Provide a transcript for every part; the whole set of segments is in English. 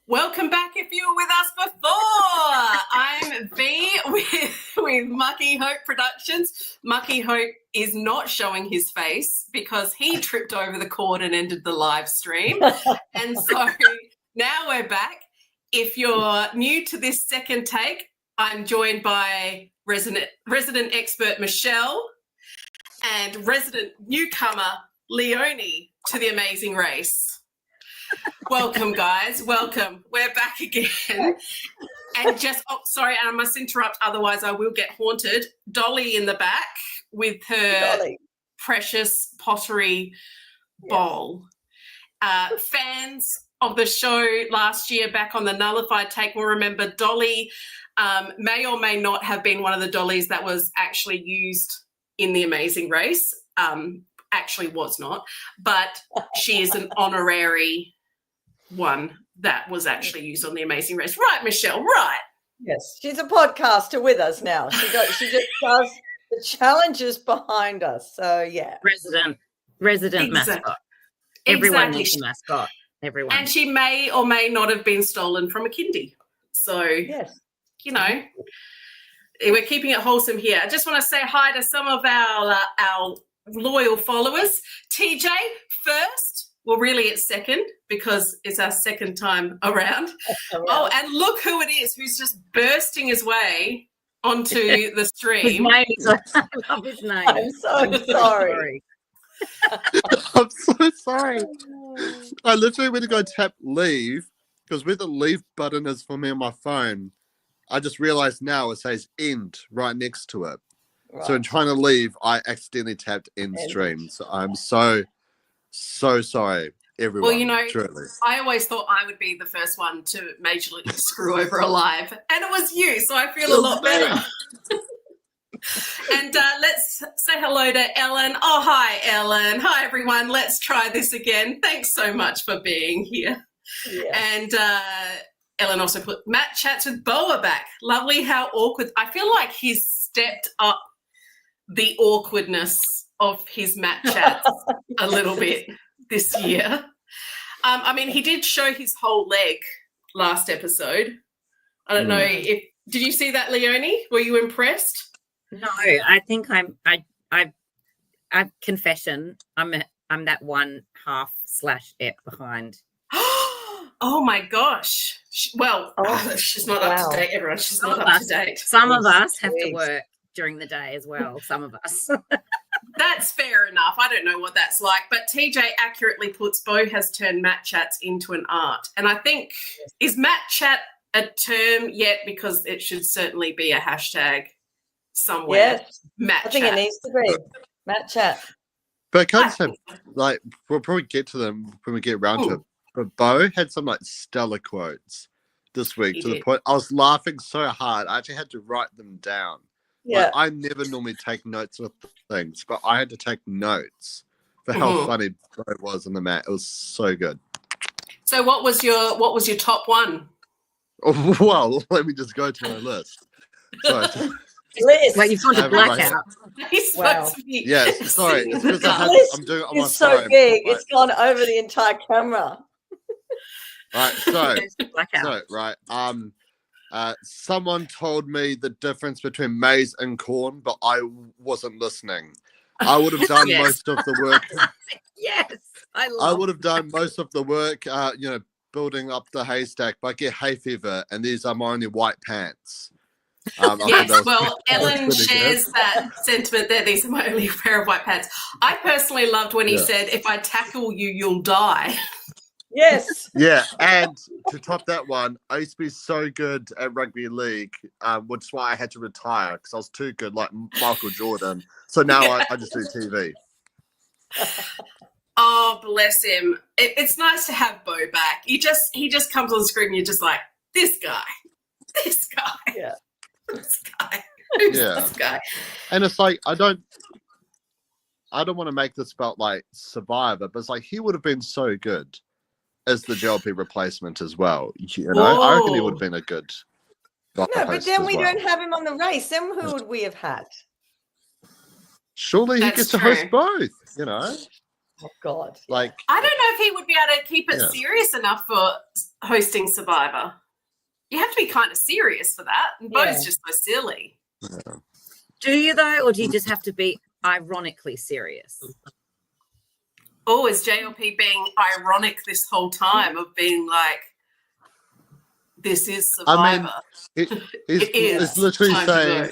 Welcome back if you were with us before. I'm V with Mucky Hope Productions. Mucky Hope is not showing his face because he tripped over the cord and ended the live stream. And so now we're back. If you're new to this second take, I'm joined by resident expert Michelle and resident newcomer Leonie to The Amazing Race. Welcome, guys. Welcome. We're back again. And sorry, I must interrupt, otherwise I will get haunted. Dolly in the back with her precious pottery bowl. Fans of the show last year back on the Nullified Take will remember Dolly may or may not have been one of the dollies that was actually used in The Amazing Race. Actually was not, but she is an honorary one that was actually used on The Amazing Race. Right, Michelle, right. Yes, she's a podcaster with us now. She just does the challenges behind us. So, yeah. Resident mascot. Everyone needs a mascot. Everyone. And she may or may not have been stolen from a kindy. So, yes, you know, we're keeping it wholesome here. I just want to say hi to some of our loyal followers. TJ first. Well, really it's second because it's our second time around. Oh, and look who it is who's just bursting his way onto the stream. I love his name. I'm so sorry. I'm so sorry. I literally went to go tap leave because where the leave button is for me on my phone, I just realized now it says end right next to it. Right. So in trying to leave, I accidentally tapped end stream. So I'm so sorry, everyone. Well, you know, truly. I always thought I would be the first one to majorly screw over a live, and it was you, so I feel a lot better. And let's say hello to Ellen. Oh, hi, Ellen. Hi, everyone. Let's try this again. Thanks so much for being here. Yeah. And Ellen also put Matt chats with Boa back. Lovely, how awkward. I feel like he's stepped up the awkwardness of his Matt chats a little bit this year. I mean, he did show his whole leg last episode. I don't know if did you see that, Leonie? Were you impressed? No, I think I confession. I'm that 1/2/ep behind. Oh my gosh! Well, she's not up to date, everyone. She's not up to date. Some of us have to work during the day as well. Some of us. That's fair enough. I don't know what that's like, but TJ accurately puts Bo has turned Matt chats into an art, and I think is Matt chat a term yet? Because it should certainly be a hashtag somewhere. Yes, Matt I think chat. it needs to be Matt chat. But can I say, like, we'll probably get to them when we get around to it. But Bo had some like stellar quotes this week to the point I was laughing so hard I actually had to write them down. Yeah, like, I never normally take notes with things, but I had to take notes for how funny Bo was on the mat. It was so good. So, what was your top one? Oh, well, let me just go to my list. So, List. Like you've gone to blackout. Yes, sorry. It's because I'm doing it on my phone. It's so big. Right. It's gone over the entire camera. Right. Someone told me the difference between maize and corn, but I wasn't listening. I would have done most of the work. Yes, I would have done most of the work, building up the haystack, but I get hay fever, and these are my only white pants. Yes, well, Ellen shares that sentiment there. These are my only pair of white pants. I personally loved when he said, if I tackle you, you'll die. Yes. Yeah, and to top that one, I used to be so good at rugby league, which is why I had to retire, because I was too good, like Michael Jordan. So now I just do TV. Oh, bless him. It's nice to have Bo back. He just comes on screen and you're just like, this guy. Yeah. This guy. Who's Yeah. this guy? And it's like, I don't want to make this about like Survivor, but it's like he would have been so good as the JLP replacement as well. You know, I reckon he would have been a good. No, but then we don't have him on the race. Then who would we have had? Surely he gets to host both. You know. Oh God! Like I don't know if he would be able to keep it serious enough for hosting Survivor. You have to be kind of serious for that, and Bo's just so silly. Yeah. Do you though, or do you just have to be ironically serious? Oh, is JLP being ironic this whole time of being like, this is Survivor? I mean, it's literally saying.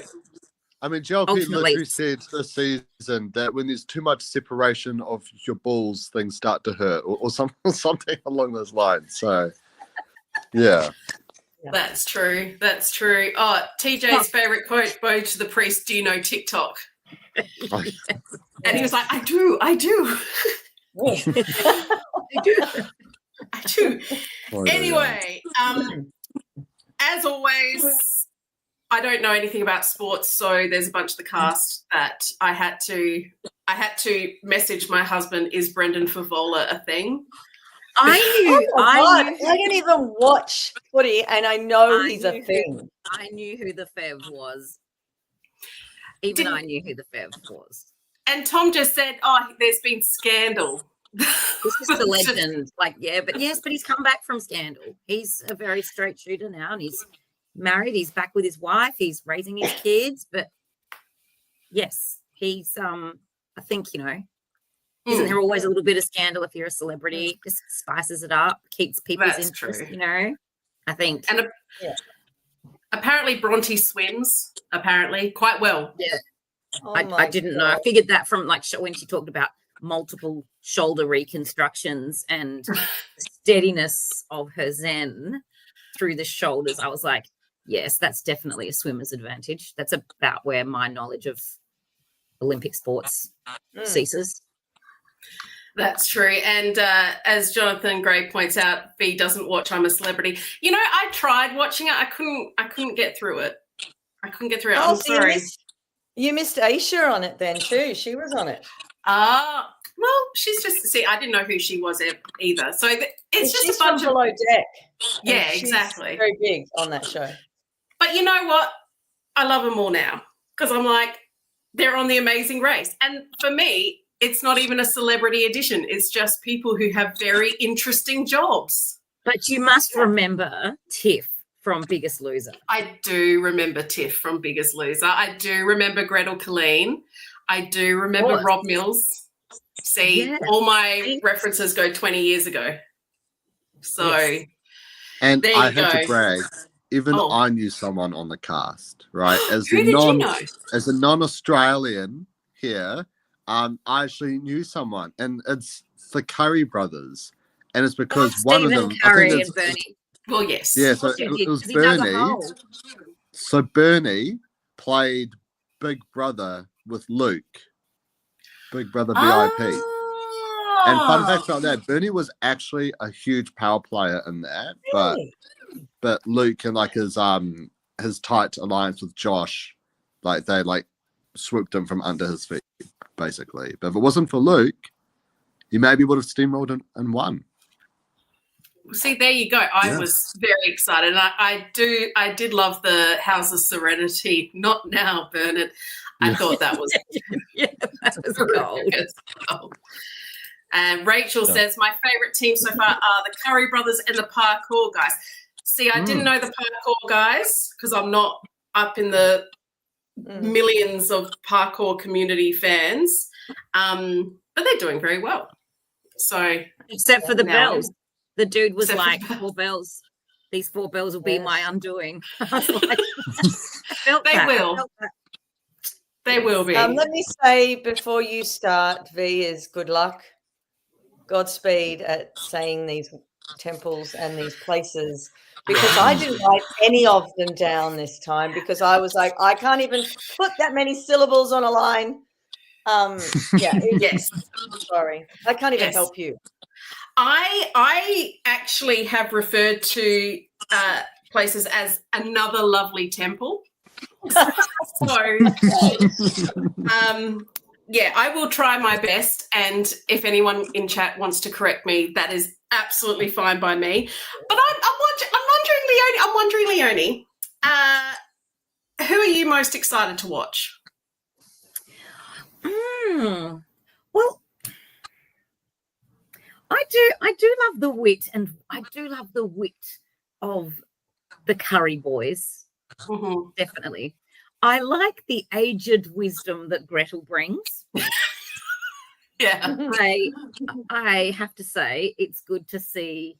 I mean, JLP literally said this season that when there's too much separation of your balls, things start to hurt, or something along those lines. So, yeah. That's true. That's true. Oh, TJ's favorite quote, Bo to the priest, do you know TikTok? And he was like, I do. I do. Oh, anyway, as always, I don't know anything about sports, so there's a bunch of the cast that I had to message my husband, is Brendan Favola a thing? I didn't even watch footy, and I know he's a thing. I knew who the Fev was. I knew who the Fev was. And Tom just said, "Oh, there's been scandal." This is the legend. But he's come back from scandal. He's a very straight shooter now, and he's married. He's back with his wife. He's raising his kids. But yes, he's. I think isn't there always a little bit of scandal if you're a celebrity? Just spices it up, keeps people's interest. True. I think. And apparently, Bronte swims. Apparently, quite well. Yeah. I didn't know. I figured that from when she talked about multiple shoulder reconstructions and steadiness of her zen through the shoulders. I was like, yes, that's definitely a swimmer's advantage. That's about where my knowledge of Olympic sports ceases. That's true. And as Jonathan Gray points out, V doesn't watch I'm a Celebrity. I tried watching it. I couldn't get through it. I'm sorry. You missed Aisha on it then too. She was on it. Well, she's just, I didn't know who she was either. So it's just a bunch of Below Deck. Yeah, exactly. Very big on that show. But you know what? I love them all now because I'm like, they're on The Amazing Race. And for me, it's not even a celebrity edition. It's just people who have very interesting jobs. But you must remember Tiff from Biggest Loser. I do remember Tiff from Biggest Loser. I do remember Gretel Colleen. I do remember Rob Mills. See, all my references go 20 years ago. So, and I have to brag. Even I knew someone on the cast, right? As a non-Australian here, I actually knew someone, and it's the Curry brothers, and it's because one of them, Curry and Bernie. Well, yes, yeah. So it was Bernie. So Bernie played Big Brother with Luke. Big Brother VIP. And fun fact about that, Bernie was actually a huge power player in that, but Luke and his tight alliance with Josh, they swooped him from under his feet, basically. But if it wasn't for Luke, he maybe would have steamrolled and won. See, there you go. I was very excited. I did love the House of Serenity. Not now, Bernard. I thought that was that was gold. And Rachel says, my favourite team so far are the Curry brothers and the parkour guys. See, I didn't know the parkour guys because I'm not up in the millions of parkour community fans, but they're doing very well. So, except for the bells. The dude was like, 4 bells. These 4 bells will be my undoing. I was like, They will be. Let me say before you start, V, is good luck. Godspeed at saying these temples and these places, because I didn't write any of them down this time because I was like, I can't even put that many syllables on a line. Yeah. Yes. Sorry, I can't even Yes. help you. I actually have referred to places as another lovely temple. So, yeah, I will try my best. And if anyone in chat wants to correct me, that is absolutely fine by me. But I'm wondering, Leonie, who are you most excited to watch? Well, I do love the wit, and I do love the wit of the Curry boys. Mm-hmm. Definitely. I like the aged wisdom that Gretel brings. Yeah. I have to say, it's good to see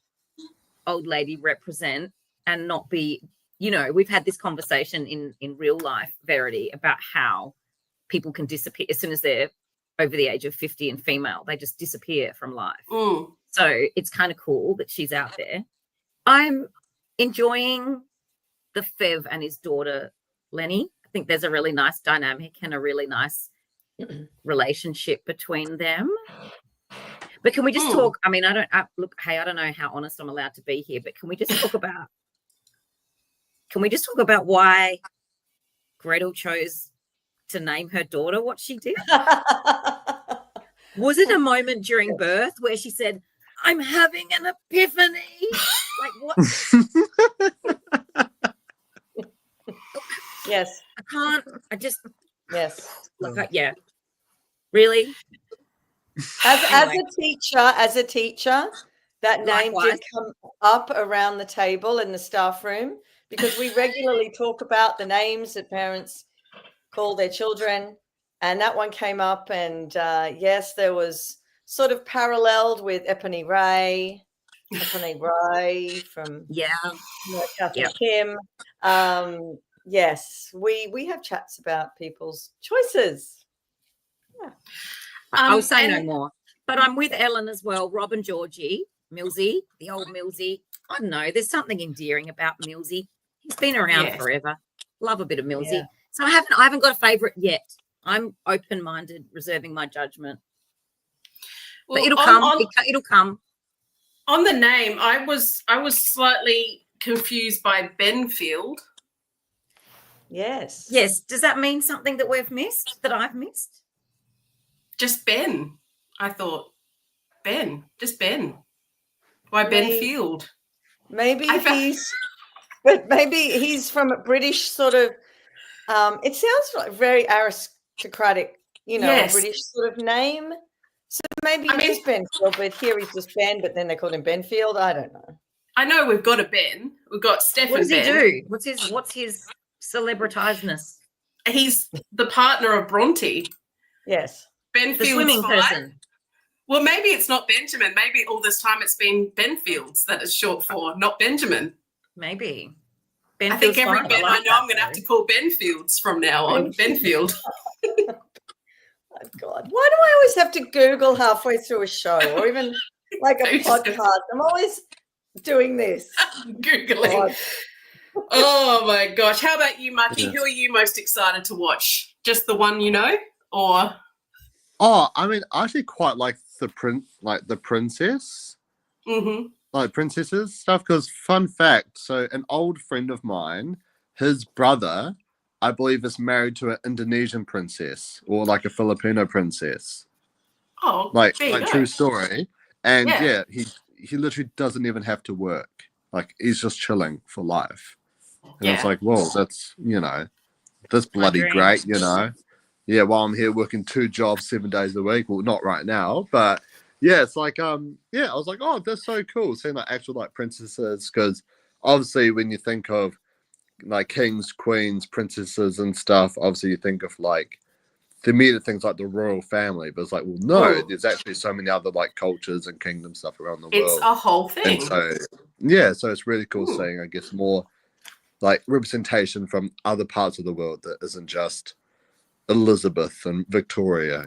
old lady represent and not be, we've had this conversation in real life, Verity, about how people can disappear as soon as they're over the age of 50 and female. They just disappear from life. So it's kind of cool that she's out there. I'm enjoying the Fev and his daughter, Lenny. I think there's a really nice dynamic and a really nice relationship between them. But can we just talk? I mean, I don't know how honest I'm allowed to be here, but can we just talk about why Gretel chose to name her daughter what she did? Was it a moment during birth where she said, "I'm having an epiphany"? Like what? Yes. I can't. Yes. Yeah. Really? As a teacher, that name Likewise. did come up around the table in the staff room because we regularly talk about the names that parents call their children, and that one came up. And yes, there was sort of paralleled with Epony Ray from Kath and Kim. Yes, we have chats about people's choices. Yeah. I'll say no more. But I'm with Ellen as well. Rob and Georgie, Millsy, the old Millsy. I don't know. There's something endearing about Millsy. He's been around forever. Love a bit of Millsy. Yeah. So I haven't got a favourite yet. I'm open-minded, reserving my judgment. Well, but it'll come. On the name, I was slightly confused by Benfield. Yes. Yes. Does that mean something that we've missed, that I've missed? Just Ben. I thought Ben. Just Ben. Why Benfield? Maybe he's from a British sort of. It sounds like very aristocratic, a British sort of name. So maybe just Benfield, but here he's just Ben, but then they called him Benfield. I don't know. I know we've got a Ben. We've got Stefan. What does he Ben. do? What's his celebritizedness? He's the partner of Bronte. Yes. Benfield's the swimming person. Well, maybe it's not Benjamin. Maybe all this time it's been Benfields that it's short for, not Benjamin. Maybe. I think every Ben I know I'm going to have to call Benfields from now on. Benfield. Oh, God. Why do I always have to Google halfway through a show or even like a podcast? I'm always doing this. Googling. Oh, my gosh. How about you, Mucky? Who are you most excited to watch? Just the one you know? Or... Oh, I mean, I actually quite like the princess, like princesses stuff. Because fun fact, so an old friend of mine, his brother, I believe, is married to an Indonesian princess or like a Filipino princess. Oh, like true story. And he literally doesn't even have to work. Like he's just chilling for life. And it's like, whoa, that's that's bloody great, Yeah, while I'm here working 2 jobs 7 days a week. Well, not right now, but yeah, it's like I was like, oh, that's so cool seeing like actual like princesses, because obviously when you think of like kings, queens, princesses and stuff, obviously you think of like the immediate things like the royal family, but it's like, well, no, there's actually so many other like cultures and kingdom stuff around the world. It's a whole thing. And so it's really cool seeing, I guess, more like representation from other parts of the world that isn't just Elizabeth and Victoria,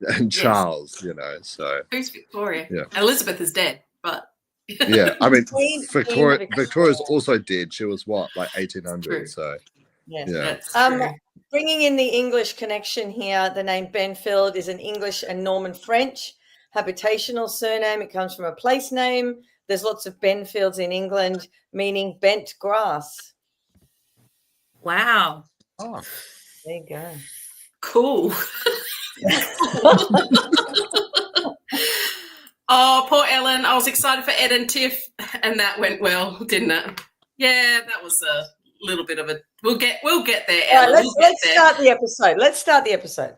and Charles, so. Who's Victoria? Yeah. Elizabeth is dead, but. Yeah, I mean, Victoria's also dead. She was what, like 1800, so. Yes. Yeah. bringing in the English connection here, the name Benfield is an English and Norman French habitational surname. It comes from a place name. There's lots of Benfields in England, meaning bent grass. Wow. Oh. There you go. Cool. Oh, poor Ellen. I was excited for Ed and Tiff, and that went well, didn't it? Yeah, that was a little bit of a. We'll get there, Ellen. Right, let's start the episode. Let's start the episode.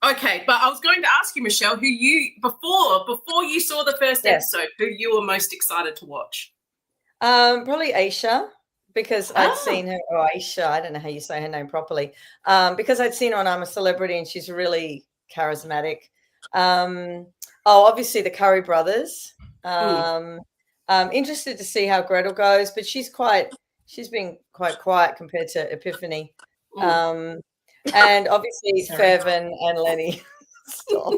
Okay, but I was going to ask you, Michelle, who you before you saw the first episode, who you were most excited to watch? Probably Aisha, because I'd seen her, or Aisha, I don't know how you say her name properly, because I'd seen her on I'm a Celebrity, and she's really charismatic. Obviously the Curry brothers. Interested to see how Gretel goes, but she's been quite quiet compared to Epiphany. And obviously Fev and Lenny. Stop.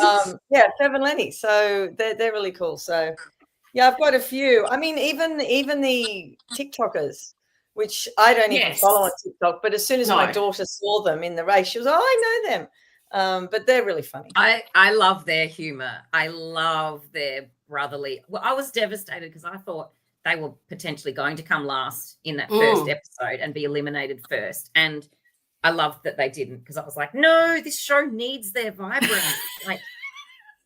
Fev and Lenny. So they're really cool. So yeah, I've got a few. I mean, even the TikTokers, which I don't even follow on TikTok, but as soon as my daughter saw them in the race, she was, oh, I know them. But they're really funny. I love their humor. I love their brotherly. Well, I was devastated because I thought they were potentially going to come last in that first episode and be eliminated first. And I loved that they didn't, because I was like, no, this show needs their vibrance. Like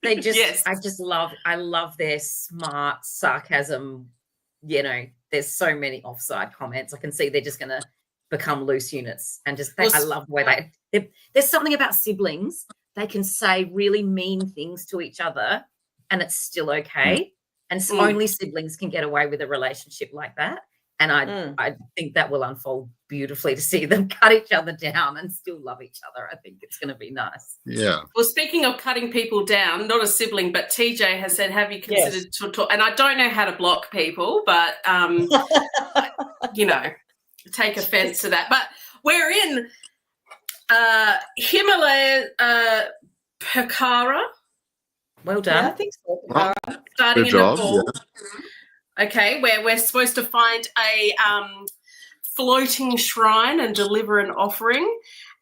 they just, I love their smart sarcasm. You know, there's so many offside comments. I can see they're just going to become loose units, and I love the way there's something about siblings. They can say really mean things to each other and it's still okay. And only siblings can get away with a relationship like that. And I think that will unfold beautifully to see them cut each other down and still love each other. I think it's going to be nice. Yeah. Well, speaking of cutting people down, not a sibling, but TJ has said, have you considered to talk? And I don't know how to block people, but, take offense to that. But we're in Himalaya Perkara. Well done. Yeah, I think so. Starting in Nepal. Yeah. Okay, where we're supposed to find a floating shrine and deliver an offering.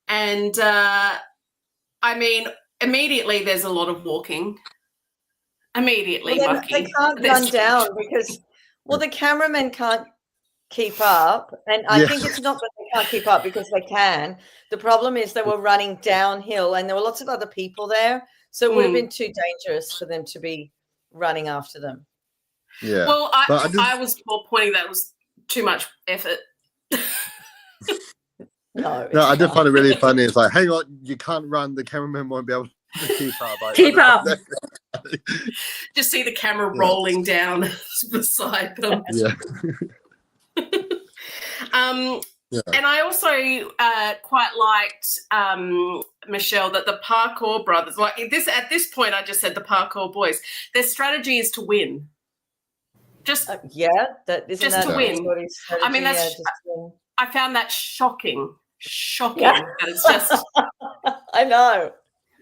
And, immediately there's a lot of walking. Immediately, well, Mucky. They can't run down because, the cameramen can't keep up. And I think it's not that they can't keep up, because they can. The problem is they were running downhill and there were lots of other people there. So it would have been too dangerous for them to be running after them. Yeah. Well, I was more pointing that it was too much effort. No, I did find it really funny. It's like, hang on, you can't run. The cameraman won't be able to keep up. Keep up. Just see the camera rolling down beside them. Yeah. And I also quite liked, Michelle, that the parkour brothers, at this point, I just said the parkour boys, their strategy is to win. Just to win. I mean, I found that shocking. Yeah. That it's just I know.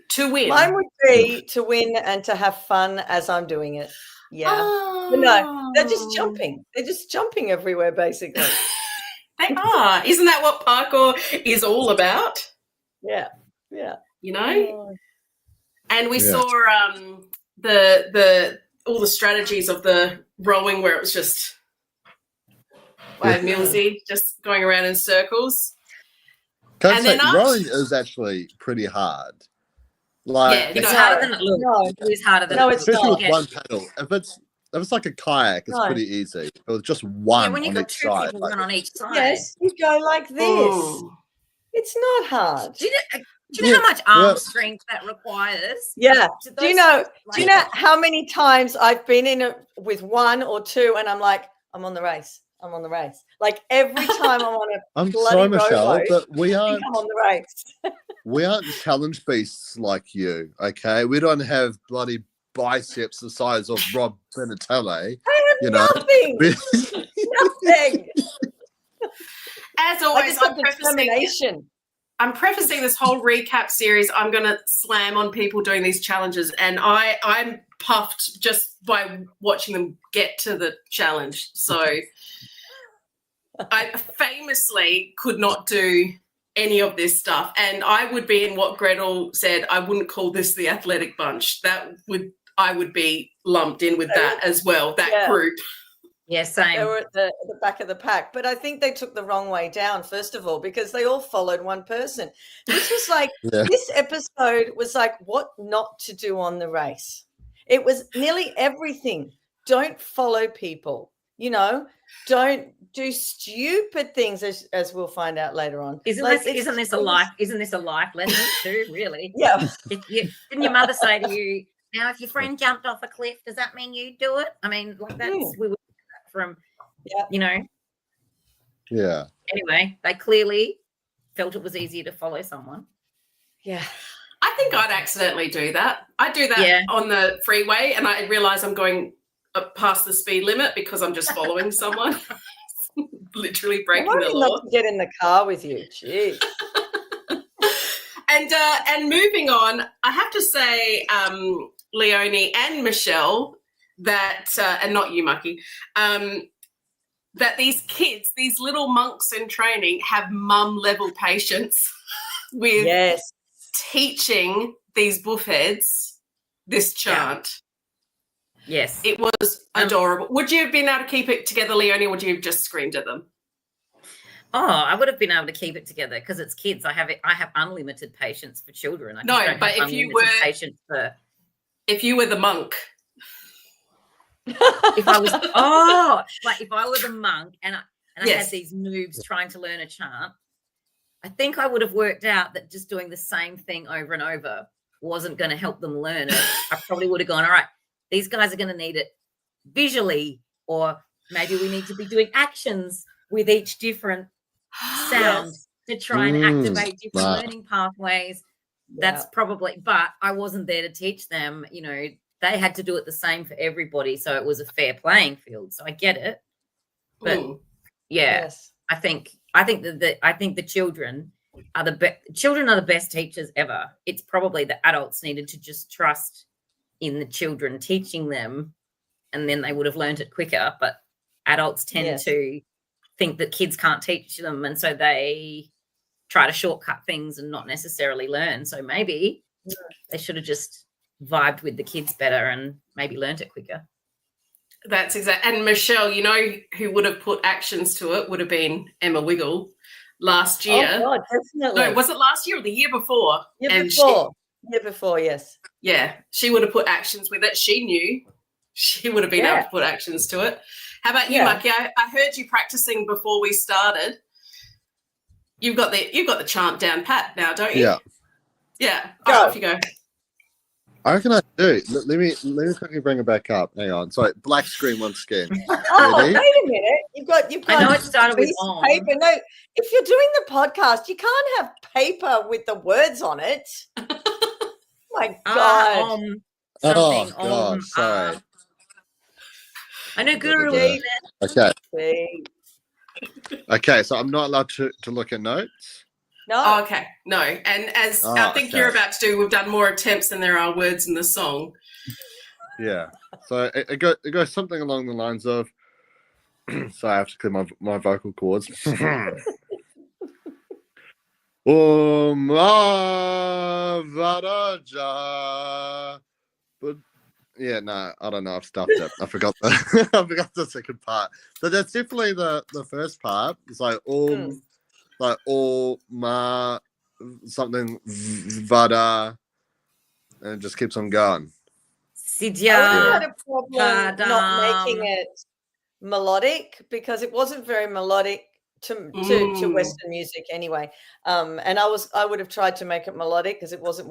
To win. Mine would be to win and to have fun as I'm doing it. Yeah. But no, they're just jumping. They're just jumping everywhere, basically. They are. Isn't that what parkour is all about? Yeah. Yeah. You know? And we saw the all the strategies of the rowing, where it was just Millsy just going around in circles. Rowing is actually pretty hard. Like, it's harder than it looks. No, it is harder than it looks. Especially with one pedal. If it's like a kayak, it's pretty easy. It was just one when you've on got each two side. people on each side. Yes, you go like this. Ooh. It's not hard. Do you know how much arm strength that requires? Yeah. Do you know how many times I've been in it with one or two and I'm like, I'm on the race. I'm on the race. Like every time I'm on a bloody Michelle, rowboat, but we aren't. I'm on the race. We aren't challenge beasts like you, okay? We don't have bloody biceps the size of Rob Benatelli. I have nothing. Nothing. As always, I'm prefacing this whole recap series. I'm going to slam on people doing these challenges, and I'm puffed just by watching them get to the challenge. So I famously could not do any of this stuff. And I would be in what Gretel said. I wouldn't call this the athletic bunch. I would be lumped in with that as well, that group. Yeah, same. They were at the back of the pack. But I think they took the wrong way down, first of all, because they all followed one person. This was like, this episode was like what not to do on the race. It was nearly everything. Don't follow people, don't do stupid things, as we'll find out later on. Isn't this a life lesson too, really? Yeah. Didn't your mother say to you, now if your friend jumped off a cliff, does that mean you do it? I mean, like we were from, Yeah. Anyway, they clearly felt it was easier to follow someone. Yeah. I think I'd accidentally do that. I do that on the freeway and I realise I'm going past the speed limit because I'm just following someone. Literally breaking the law. Not to get in the car with you. Jeez. And moving on, I have to say, Leonie and Michelle, that and not you, Mucky, that these kids, these little monks in training, have mum level patience with teaching these buffheads this chant. Yes. It was adorable. Would you have been able to keep it together, Leonie, or would you have just screamed at them? Oh, I would have been able to keep it together because it's kids. I have unlimited patience for children. But if you were the monk. If I was the monk and I had these noobs trying to learn a chant, I think I would have worked out that just doing the same thing over and over wasn't going to help them learn it. I probably would have gone, all right, these guys are going to need it visually, or maybe we need to be doing actions with each different sound to try and activate different learning pathways. That's probably, but I wasn't there to teach them, they had to do it the same for everybody. So it was a fair playing field. So I get it. But I think the children are the best teachers ever. It's probably the adults needed to just trust in the children teaching them, and then they would have learned it quicker. But adults tend to think that kids can't teach them, and so they try to shortcut things and not necessarily learn. So maybe they should have just vibed with the kids better and maybe learned it quicker. That's exact. And Michelle, who would have put actions to it would have been Emma Wiggle last year. Oh God, definitely. No, was it last year or the year before? Year before, yes. Yeah, she would have put actions with it. She knew she would have been able to put actions to it. How about you, Mucky? I heard you practicing before we started. You've got the chant down pat now, don't you? Yeah. Yeah. Go. Off you go. I reckon I do. Let me quickly bring it back up. Hang on. Sorry, black screen once again. Oh, wait a minute. You've got. I know it started with on. Paper. No, if you're doing the podcast, you can't have paper with the words on it. My God. Sorry. I know Guru. Okay, so I'm not allowed to look at notes. No. Oh, okay. No. And as I think you're about to do, we've done more attempts than there are words in the song. Yeah. So it goes something along the lines of. Sorry, I have to clear my vocal cords. Varaja. But yeah, no, I don't know. I've stuffed it. I forgot the second part. But that's definitely the first part. It's like ma something vada, and it just keeps on going. Sidya. I had a problem not making it melodic because it wasn't very melodic to Western music anyway. And I would have tried to make it melodic because it wasn't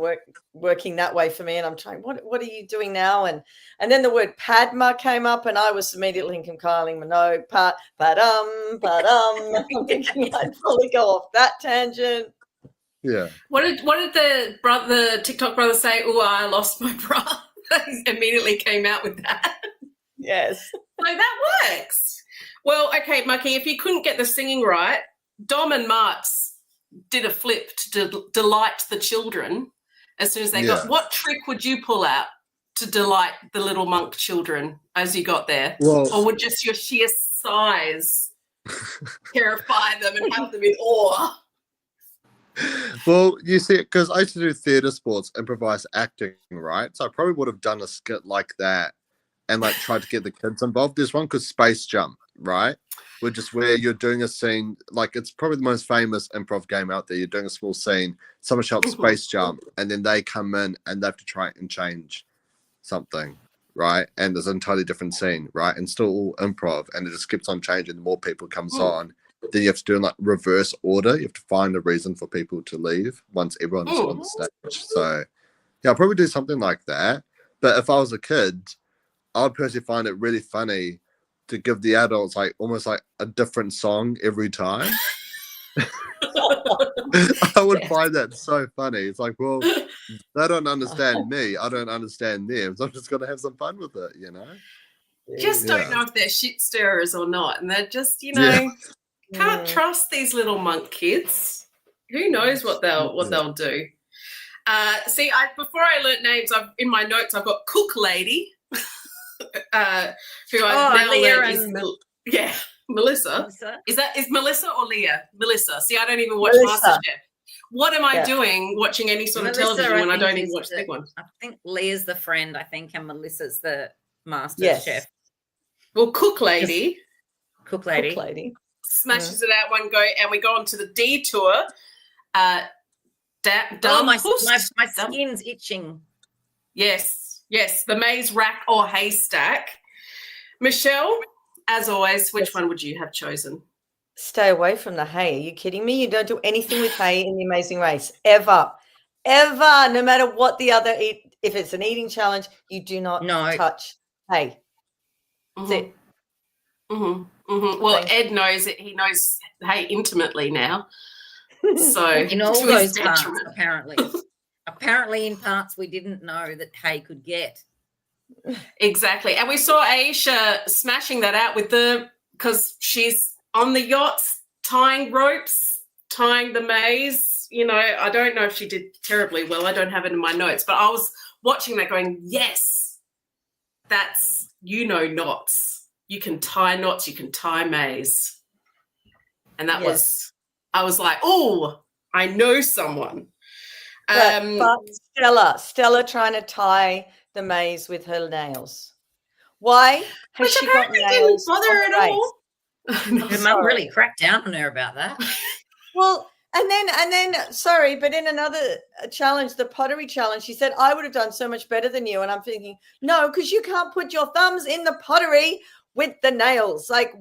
working that way for me. And I'm trying, what are you doing now? And then the word Padma came up, and I was immediately compiling my note. Padum. I'm thinking I'd probably go off that tangent. Yeah. What did the TikTok brother say? Oh, I lost my bra. He immediately came out with that. Yes. So that works. Well, okay, Mucky, if you couldn't get the singing right, Dom and Marks did a flip to delight the children as soon as they got. What trick would you pull out to delight the little monk children as you got there? Well, or would just your sheer size terrify them and have them in awe? Well, you see, because I used to do theatre sports, improvised acting, right? So I probably would have done a skit like that and like tried to get the kids involved. There's one called Space Jump, right? Which is where you're doing a scene, like it's probably the most famous improv game out there. You're doing a small scene, someone shouts space jump, and then they come in and they have to try and change something, right? And there's an entirely different scene, right? And still all improv, and it just keeps on changing. The more people comes on, then you have to do in like reverse order. You have to find a reason for people to leave once everyone is on the stage. So yeah, I'll probably do something like that. But if I was a kid, I would personally find it really funny to give the adults like almost like a different song every time. I would find that so funny. It's like, well, they don't understand me. I don't understand them. So I'm just gonna have some fun with it, you know? Just don't know if they're shit stirrers or not. And they're just, you know, can't trust these little monk kids. Who knows what they'll do. See, before I learnt names, in my notes I've got Cook Lady, who I've now learned is Melissa. Is Melissa or Leah? Melissa. See, I don't even watch MasterChef. What am I doing watching any sort of television when I don't even watch the big ones? I think Leah's the friend, I think, and Melissa's the master chef. Well, Cook Lady smashes it out one go, and we go on to the detour. My skin's itching. Yes, the maze rack or haystack. Michelle, as always, which one would you have chosen? Stay away from the hay. Are you kidding me? You don't do anything with hay in The Amazing Race. Ever. No matter what the other eat. If it's an eating challenge, you do not touch hay. That's it. Well, Ed knows it. He knows hay intimately now. So in all those parts, apparently in parts we didn't know that hay could get. Exactly. And we saw Aisha smashing that out because she's on the yachts, tying ropes, tying the maze. You know, I don't know if she did terribly well. I don't have it in my notes, but I was watching that going, yes, that's, knots. You can tie knots, you can tie maze. And that was, I was like, oh, I know someone. But Stella trying to tie the maze with her nails. Why has she got nails? Didn't bother at all. Her mum really cracked down on her about that. Well, and then, sorry, but in another challenge, the pottery challenge, she said, I would have done so much better than you. And I'm thinking, no, because you can't put your thumbs in the pottery with the nails. Like,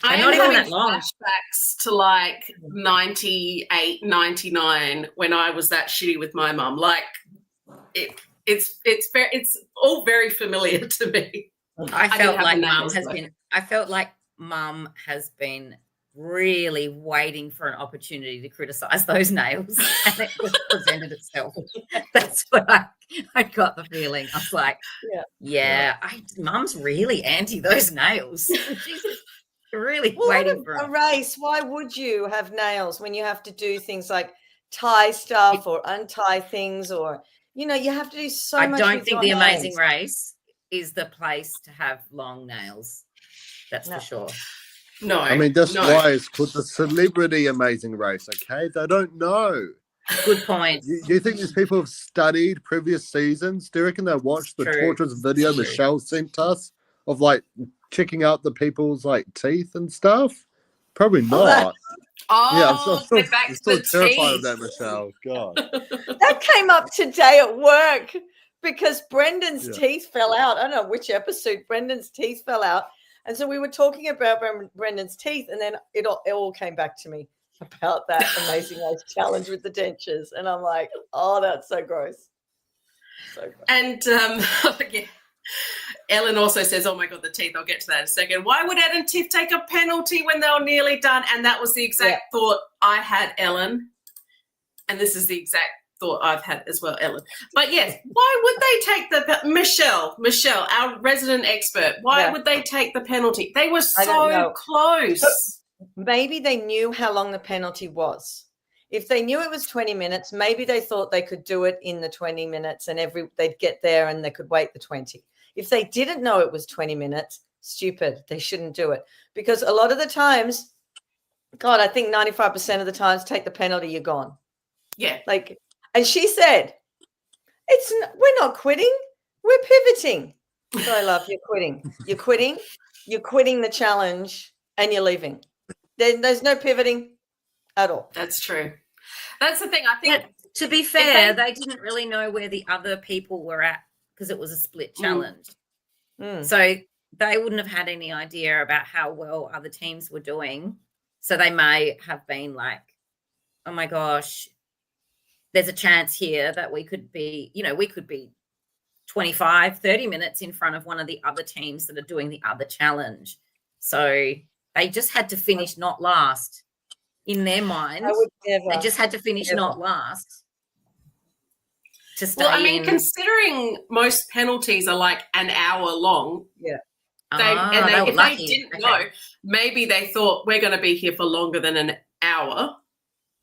I'm not even that long. Flashbacks to like 98, 99 when I was that shitty with my mum. Like it's all very familiar to me. I felt like mum has been really waiting for an opportunity to criticize those nails, and it just presented itself. That's what I got the feeling. I was like, mum's really anti those nails. She's really waiting for a race. Why would you have nails when you have to do things like tie stuff or untie things, or you have to do so much. I don't think The Amazing Race is the place to have long nails. That's for sure. No, I mean that's why it's called the Celebrity Amazing Race. Okay, they don't know. Good point. You think these people have studied previous seasons? Do you reckon they watched the torturous video Michelle sent us of like checking out the people's like teeth and stuff? Probably not. I'm still terrified of that, Michelle. God, that came up today at work because Brendan's teeth fell out. I don't know which episode Brendan's teeth fell out. And so we were talking about Brendan's teeth, and then it all came back to me about that Amazing Race challenge with the dentures. And I'm like, oh, that's so gross. So gross. And Ellen also says, oh, my God, the teeth. I'll get to that in a second. Why would Ed and Tiff take a penalty when they were nearly done? And that was the exact thought I had, Ellen. And this is the exact thought I've had as well, Ellen. But yes, why would they take the Michelle, our resident expert, why would they take the penalty? They were so close. Maybe they knew how long the penalty was. If they knew it was 20 minutes, maybe they thought they could do it in the 20 minutes and they'd get there and they could wait the 20. If they didn't know it was 20 minutes, stupid. They shouldn't do it. Because a lot of the times God, I think 95% of the times take the penalty, you're gone. Yeah. Like, and she said, we're not quitting, we're pivoting. So I love you're quitting. You're quitting. You're quitting the challenge and you're leaving. There's no pivoting at all. That's true. That's the thing. I think, but to be fair, they didn't really know where the other people were at because it was a split challenge. So they wouldn't have had any idea about how well other teams were doing. So they may have been like, oh my gosh, there's a chance here that we could be 25, 30 minutes in front of one of the other teams that are doing the other challenge. So they just had to finish not last in their mind. They just had to finish not last to stay well, I mean, considering most penalties are like an hour long. Yeah. If they didn't know, maybe they thought we're going to be here for longer than an hour,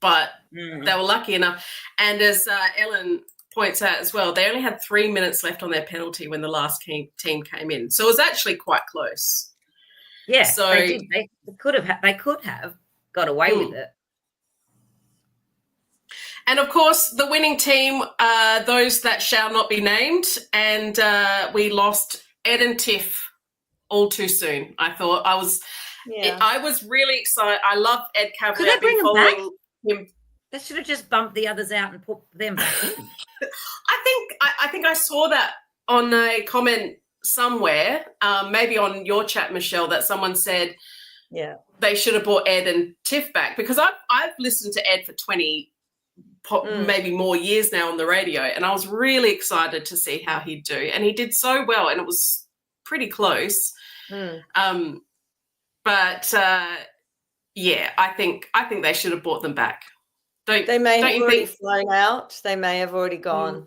but they were lucky enough. And as Ellen points out as well, they only had 3 minutes left on their penalty when the last team came in. So it was actually quite close. Yeah, so they could have got away with it. And of course, the winning team, those that shall not be named, and we lost Ed and Tiff all too soon. I thought I was really excited. I love Ed Cavalier. Could they bring him back? Him. They should have just bumped the others out and put them back in. I think I saw that on a comment somewhere, maybe on your chat, Michelle, that someone said they should have brought Ed and Tiff back, because I've listened to Ed for 20 maybe more years now on the radio, and I was really excited to see how he'd do, and he did so well, and it was pretty close. But I think they should have brought them back. They may have already flown out. They may have already gone.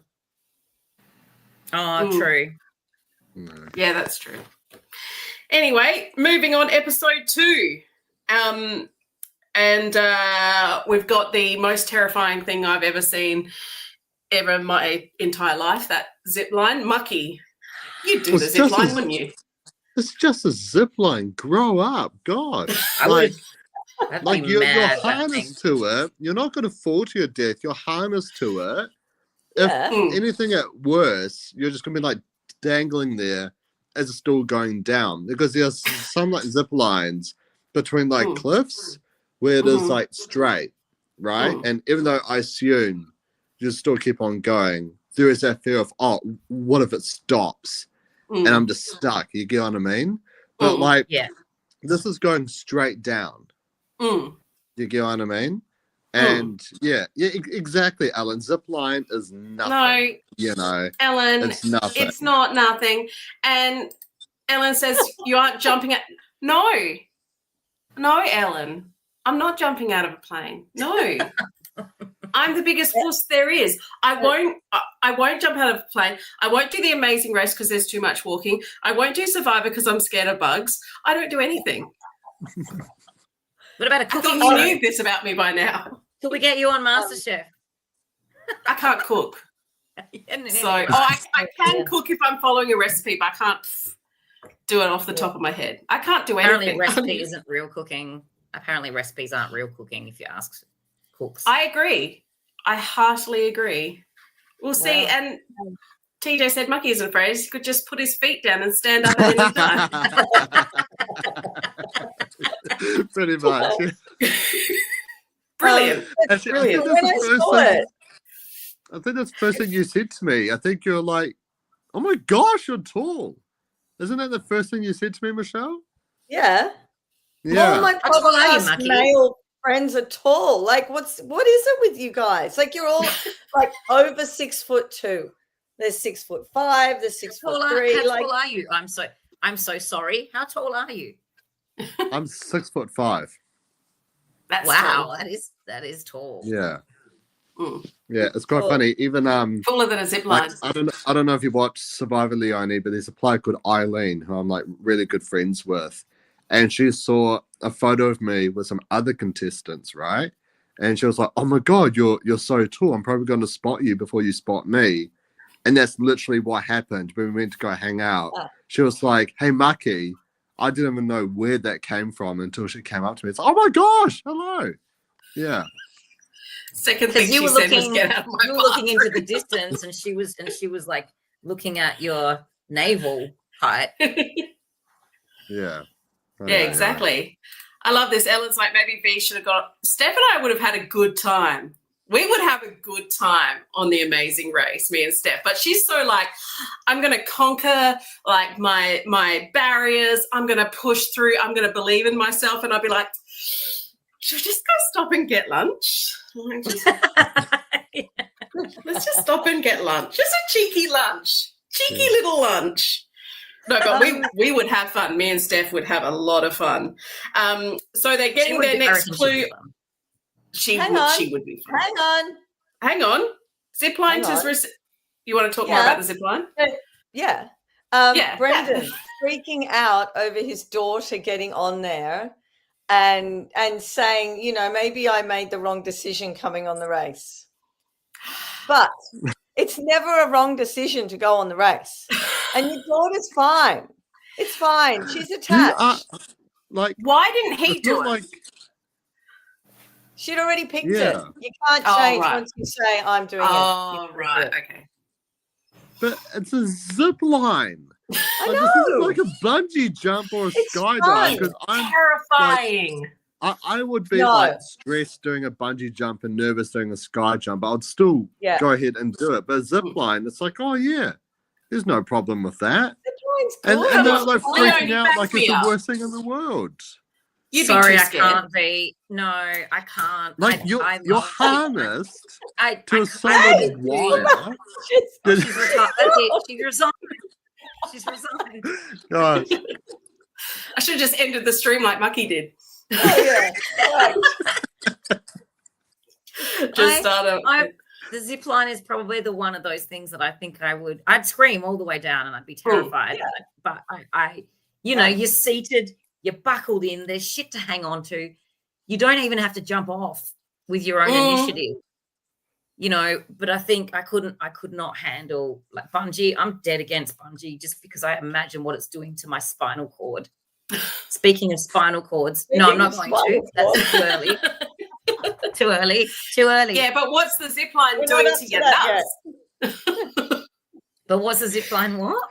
Oh, true. Yeah, that's true. Anyway, moving on, episode 2. And we've got the most terrifying thing I've ever seen ever in my entire life, that zip line. Mucky, you'd do the zip line, wouldn't you? It's just a zip line. Grow up. God. You're harnessed to it. You're not going to fall to your death. You're harnessed to it. If anything at worst, you're just going to be like dangling there as it's still going down, because there's some like zip lines between like cliffs where it is like straight, right? And even though I assume you still keep on going, there is that fear of, oh, what if it stops and I'm just stuck? You get what I mean? But this is going straight down. You get what I mean? And exactly, Ellen. Zip line is nothing. No, Ellen, it's nothing. It's not nothing. And Ellen says you aren't jumping at. No, Ellen, I'm not jumping out of a plane. No, I'm the biggest puss there is. I won't jump out of a plane. I won't do the Amazing Race because there's too much walking. I won't do Survivor because I'm scared of bugs. I don't do anything. What about a cooking show? You knew this about me by now. Could we get you on MasterChef? I can't cook. I can cook if I'm following a recipe, but I can't do it off the top of my head. I can't do anything. Apparently recipe isn't real cooking. Apparently recipes aren't real cooking if you ask cooks. I agree. I heartily agree. We'll see. And TJ said Mucky isn't afraid. He could just put his feet down and stand up at any time. Pretty much. Brilliant. Brilliant. I think that's the first thing you said to me. I think you're like, oh my gosh, you're tall. Isn't that the first thing you said to me, Michelle? Yeah. Yeah. All my podcast male friends are tall. Like, what is it with you guys? Like, you're all like over 6'2". There's 6'5". There's 6'3". How tall are you? I'm so sorry. How tall are you? I'm 6'5". That's wow, tall. That is tall. Yeah. Yeah, it's quite funny. Even taller than a zip line. I don't know if you watch Survivor Leone, but there's a player called Eileen who I'm like really good friends with, and she saw a photo of me with some other contestants, right? And she was like, "Oh my god, you're so tall. I'm probably going to spot you before you spot me." And that's literally what happened when we went to go hang out. She was like, "Hey, Mucky, I didn't even know where that came from until she came up to me. It's like, oh my gosh, hello. Yeah. Second thing Because you she were said was looking, get out of my you were looking into the bathroom. distance, and she was like looking at your navel height. Yeah. Yeah, exactly. I love this. Ellen's like, maybe V should have got. Steph and I would have had a good time. We would have a good time on the Amazing Race, me and Steph. But she's so like, I'm going to conquer like my barriers. I'm going to push through. I'm going to believe in myself. And I'd be like, should we just go stop and get lunch? Let's just stop and get lunch. Just a cheeky lunch. Cheeky little lunch. No, but we would have fun. Me and Steph would have a lot of fun. So they're getting their next clue. She would be fun. Hang on. Zipline to you want to talk more about the zipline? Yeah. Brendan freaking out over his daughter getting on there and saying, you know, maybe I made the wrong decision coming on the race. But it's never a wrong decision to go on the race. And your daughter's fine. It's fine. She's attached. Why didn't he do it? She'd already picked it. You can't change once you say, I'm doing it. Oh, right. Okay. But it's a zip line. I know. This isn't like a bungee jump or a skydive. Because I'm terrifying. I would be like stressed doing a bungee jump and nervous doing a sky jump. I would still go ahead and do it. But a zip line, it's like, oh yeah, there's no problem with that. And they're like freaking out like it's the worst thing in the world. Sorry, I can't be. No, I can't. Like you're harnessed to a solid wire. She's resigned. She's resigned. Gosh. I should have just ended the stream like Mucky did. Oh, yeah. The zip line is probably the one of those things that I think I'd scream all the way down and I'd be terrified. Yeah. But I you're seated, you're buckled in, there's shit to hang on to. You don't even have to jump off with your own initiative. You know, but I think I could not handle like bungee. I'm dead against bungee just because I imagine what it's doing to my spinal cord. Speaking of spinal cords, no, I'm not going to. That's too early. Too early. Yeah, but what's the zip line doing to your nuts? But what's the zip line what?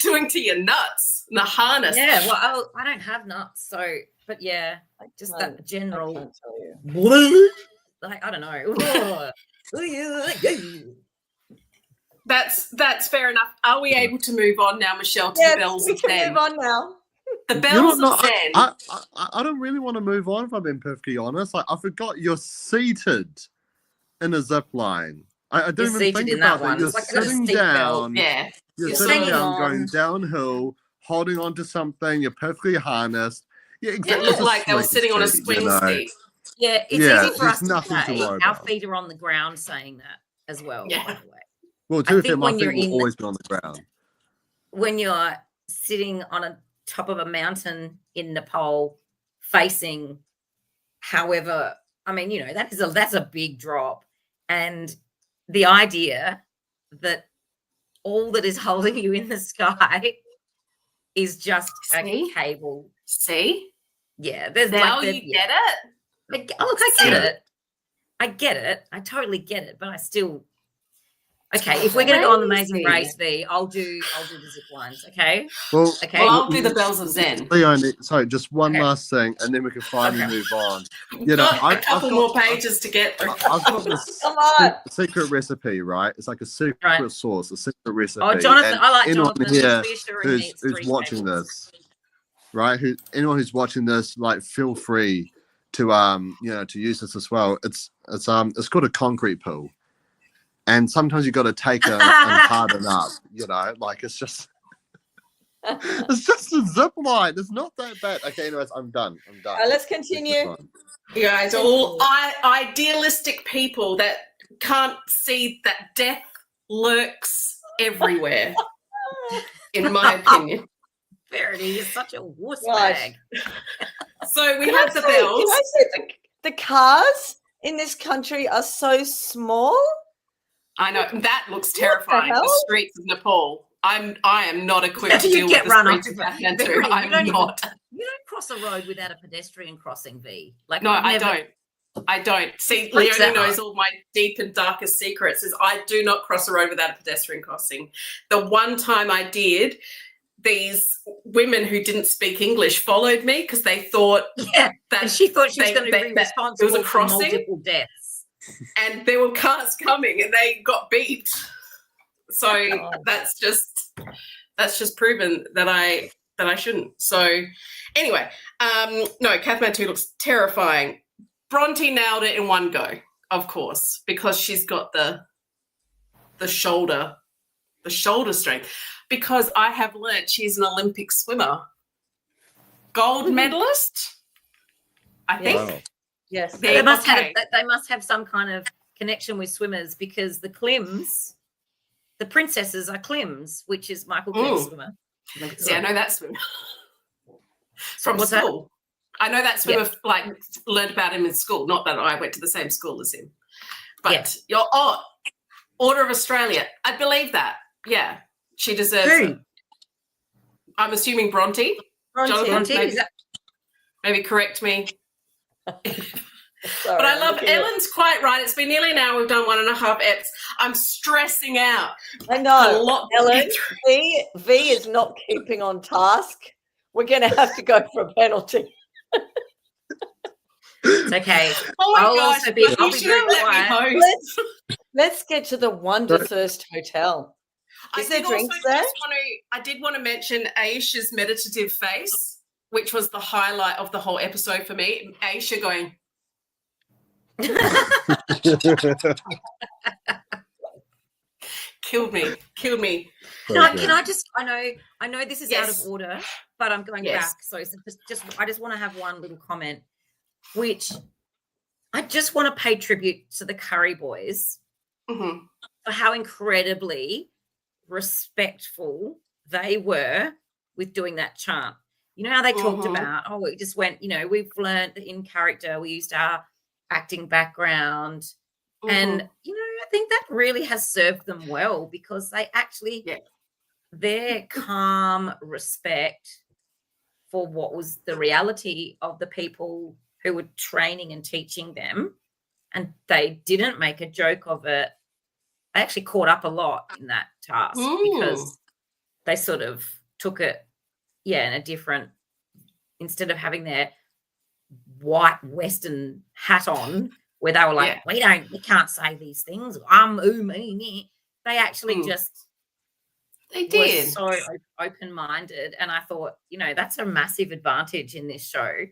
Doing to your nuts, the harness. Yeah, well, I don't have nuts, so, but yeah, just that general. Like, I don't know. That's fair enough. Are we able to move on now, Michelle, to the bells of Zen? We can move on now. The bells of Zen. I don't really want to move on if I'm being perfectly honest. Like I forgot you're seated in a zip line. I don't even think about that. You're sitting down. Yeah. You're sitting down, going downhill, holding on to something. You're perfectly harnessed. Yeah, exactly. It looked like they were sitting on a swing seat. Yeah, it's easy for us to say. Our feet are on the ground saying that as well, by the way. Well, to be fair, my feet will always be on the ground. When you're sitting on a top of a mountain in Nepal facing however, I mean, you know, that's a big drop. And the idea that all that is holding you in the sky is just a cable. See? Yeah. There's now you get it? Look, I get it. I get it. I totally get it, but I still. Okay, if we're going to go on the Amazing Race, V, I'll do the zip lines, okay? Well, I'll do the bells of Zen. Leonie, sorry, just one last thing, and then we can finally move on. You know, a couple more pages to get through. I've got this secret recipe, right? It's like a secret sauce, a secret recipe. Oh, Jonathan, I like Jonathan. Here who's watching this, right? Anyone who's watching this, like, feel free to to use this as well. It's called a concrete pool. And sometimes you got to take it and harden up, you know, like it's just a zip line. It's not that bad. Okay, anyways, I'm done. All right, let's continue. You guys are all idealistic people that can't see that death lurks everywhere, in my opinion. Verity, you're such a wuss bag. So we have the bells. Can I say the cars in this country are so small? I know, that looks terrifying. The streets of Nepal. I am not equipped to You deal with get the run streets of over. Kathmandu. Very, you I'm don't even- not. You don't cross a road without a pedestrian crossing, V. Like No, I've I never- don't. I don't. See, Freaks Leonie out. knows all my deep and darkest secrets is I do not cross a road without a pedestrian crossing. The one time I did, these women who didn't speak English followed me because they thought Yeah, that and she thought she was they- going to that- be that responsible it was a for crossing. multiple deaths. And there were cars coming and they got beeped. So Oh. that's just proven that I shouldn't. So anyway, no, Kathmandu looks terrifying. Bronte nailed it in one go, of course, because she's got the shoulder strength. Because I have learnt she's an Olympic swimmer, gold medalist, I think. Wow. Yes. There- They must okay. have some kind of connection with swimmers because the Klims, the princesses are Klims, which is Michael Klim's swimmer. See, I know that swimmer from What's that? school. I know that swimmer, like, learned about him in school. Not that I went to the same school as him. But Order of Australia. I believe that. Yeah, she deserves Who? it. I'm assuming Bronte. Jonathan, Bronte, maybe, is that- maybe correct me. Sorry, But I I'm love looking at- Ellen's quite right. It's been nearly an hour. We've done 1.5 eps. I'm stressing out. I A know. lot. Ellen, V is not keeping on task. We're going to have to go for a penalty. It's okay. Oh my I'll gosh! also be- you I'll be should very have let quiet. me host. Let's get to the Wonderthirst Hotel. Is there did drinks also there? I did want to mention Aisha's meditative face, which was the highlight of the whole episode for me. Aisha going, killed me. Can I just? I know this is out Yes. of order, but I'm going Yes. back. So it's I just want to have one little comment, which I just want to pay tribute to the Curry Boys Mhm. for how incredibly respectful they were with doing that chant. You know how they talked Mhm. about, we just went, we've learned that in character, we used our acting background. And, I think that really has served them well because they actually, their calm respect for what was the reality of the people who were training and teaching them. And they didn't make a joke of it. They actually caught up a lot in that task because they sort of took it, in a different, instead of having their white Western hat on, where they were like, we can't say these things. Me. They actually just They were did. so open-minded. And I thought, that's a massive advantage in this show.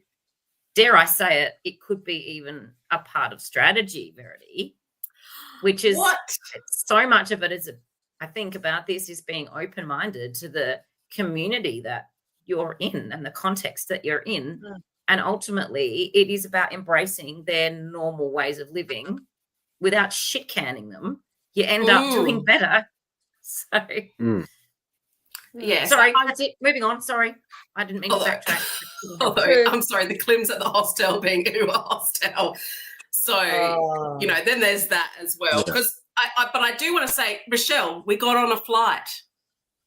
Dare I say it, it could be even a part of strategy, Verity, which is so much of it is, I think about this is being open-minded to the community that you're in and the context that you're in. And ultimately, it is about embracing their normal ways of living without shit canning them. You end up doing better. So, sorry, that's it. Moving on. Sorry, I didn't mean to backtrack. I'm sorry, the Klims at the hostel being uber hostel. So, then there's that as well. Because but I do want to say, Michelle, we got on a flight.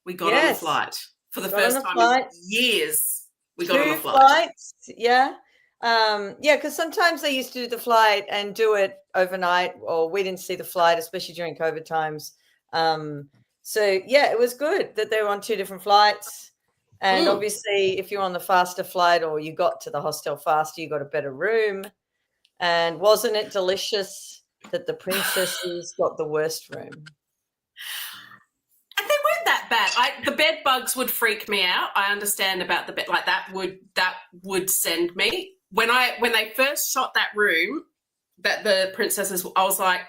We got on a flight for the first time in years. We got on a flight. Flights, because sometimes they used to do the flight and do it overnight, or we didn't see the flight, especially during COVID times. It was good that they were on 2 different flights. And obviously, if you're on the faster flight or you got to the hostel faster, you got a better room. And wasn't it delicious that the princesses got the worst room? And they weren't that bad. The bed bugs would freak me out. I understand about the bed, like that would send me. When they first shot that room, that the princesses, I was like,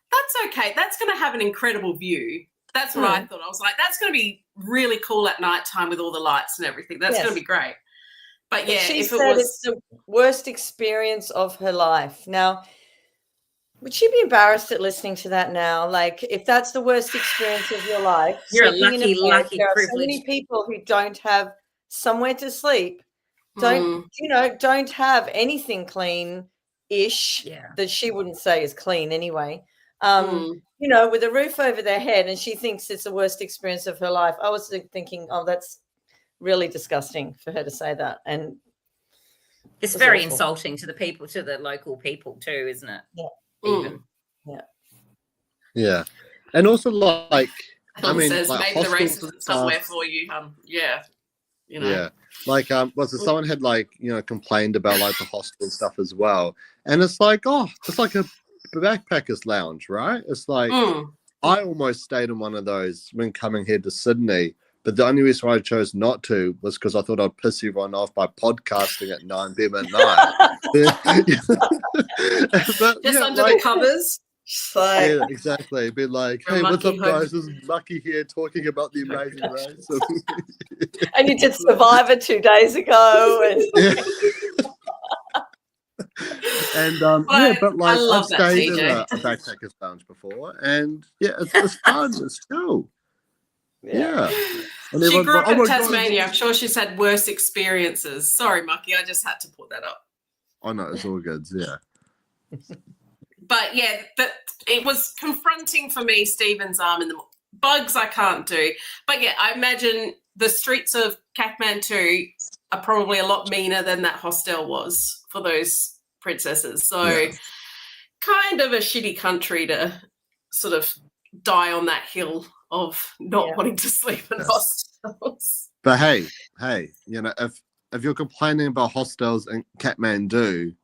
that's okay. That's going to have an incredible view. That's what I thought. I was like, that's going to be really cool at nighttime with all the lights and everything. That's going to be great. But she said it's the worst experience of her life. Now, would she be embarrassed at listening to that now? Like, if that's the worst experience of your life, you're a sleeping in lucky, bed, lucky there are privilege. so many people who don't have somewhere to sleep, don't have anything clean-ish that she wouldn't say is clean anyway. with a roof over their head, and she thinks it's the worst experience of her life. I was thinking, oh, that's really disgusting for her to say that. And it's was very awful. insulting to the local people too, isn't it? Yeah. Even. Yeah. And also, like, I Tom mean, says like maybe the race hostels and isn't somewhere stuff. for you. Yeah, Yeah. Like, was it someone had like, complained about like the hostel stuff as well. And it's like, it's like a backpackers lounge, right? It's like, I almost stayed in one of those when coming here to Sydney, but the only reason why I chose not to was because I thought I'd piss everyone off by podcasting at 9 p.m. at night. But, just yeah, under like, the covers. yeah, exactly. Be like, Or hey, what's Mucky up, guys? This is Mucky here talking about the amazing race. And you did Survivor 2 days ago. And Yeah. And but like I love I've that, stayed in TJ. a backpackers lounge before, and yeah, it's fun. It's chill. Yeah. And She everyone's grew like, up "Oh in my God, Tasmania. I'm sure she's had worse experiences. Sorry, Mucky, I just had to put that up. Oh no, it's all good. Yeah. But yeah, it was confronting for me, Stephen's arm in the bugs I can't do. But yeah, I imagine the streets of Kathmandu are probably a lot meaner than that hostel was for those princesses. So kind of a shitty country to sort of die on that hill of not wanting to sleep in hostels. But hey, if you're complaining about hostels in Kathmandu,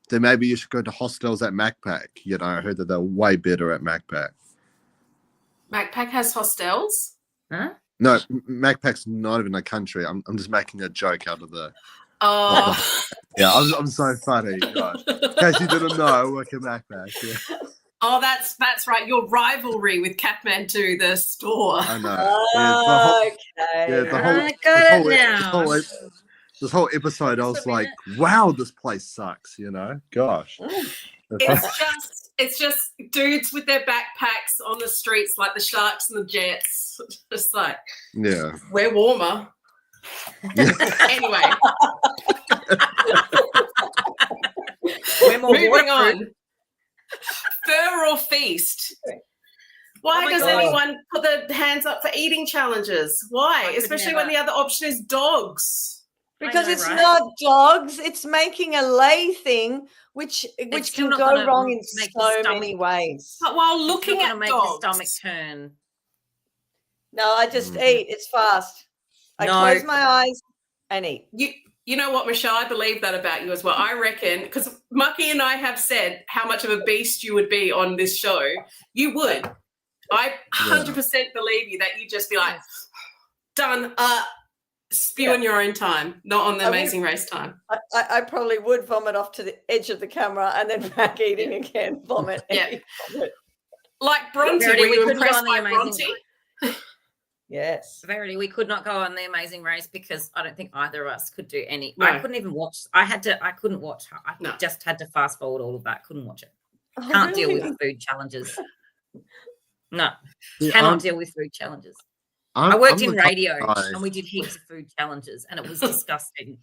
then maybe you should go to hostels at Macpac. I heard that they're way better at Macpac. Macpac has hostels? Huh? No, Macpac's not even a country. I'm just making a joke out of the. Oh. Yeah, I'm so funny. Right. In case you didn't know, I work at Macpac. Yeah. Oh, that's right. Your rivalry with Kathmandu, the store. I know. This whole episode, I was like, "Wow, this place sucks." Gosh. It's just dudes with their backpacks on the streets like the Sharks and the Jets. Just like, we're warmer. Anyway. We're more moving on. Fur or feast? Why does anyone put their hands up for eating challenges? Why? Especially when the other option is dogs. Because it's not dogs. It's making a lay thing, which can go wrong in so many ways. But while looking at make dogs, your stomach turn. No, I just eat. It's fast. I close my eyes and eat. You know what, Michelle? I believe that about you as well. I reckon, because Mucky and I have said how much of a beast you would be on this show. You would. I 100% believe you that you'd just be like, done, spew on your own time, not on the Amazing Race time. I probably would vomit off to the edge of the camera and then back eating again, vomit. Yeah. Like Bronte, were you impressed by Bronte? Yes. Verity, we could not go on the Amazing Race because I don't think either of us could do any. No. I couldn't even watch. I couldn't watch. I just had to fast forward all of that. Couldn't watch it. Can't deal with food challenges. No. Cannot deal with food challenges. I worked in radio and we did heaps of food challenges and it was disgusting.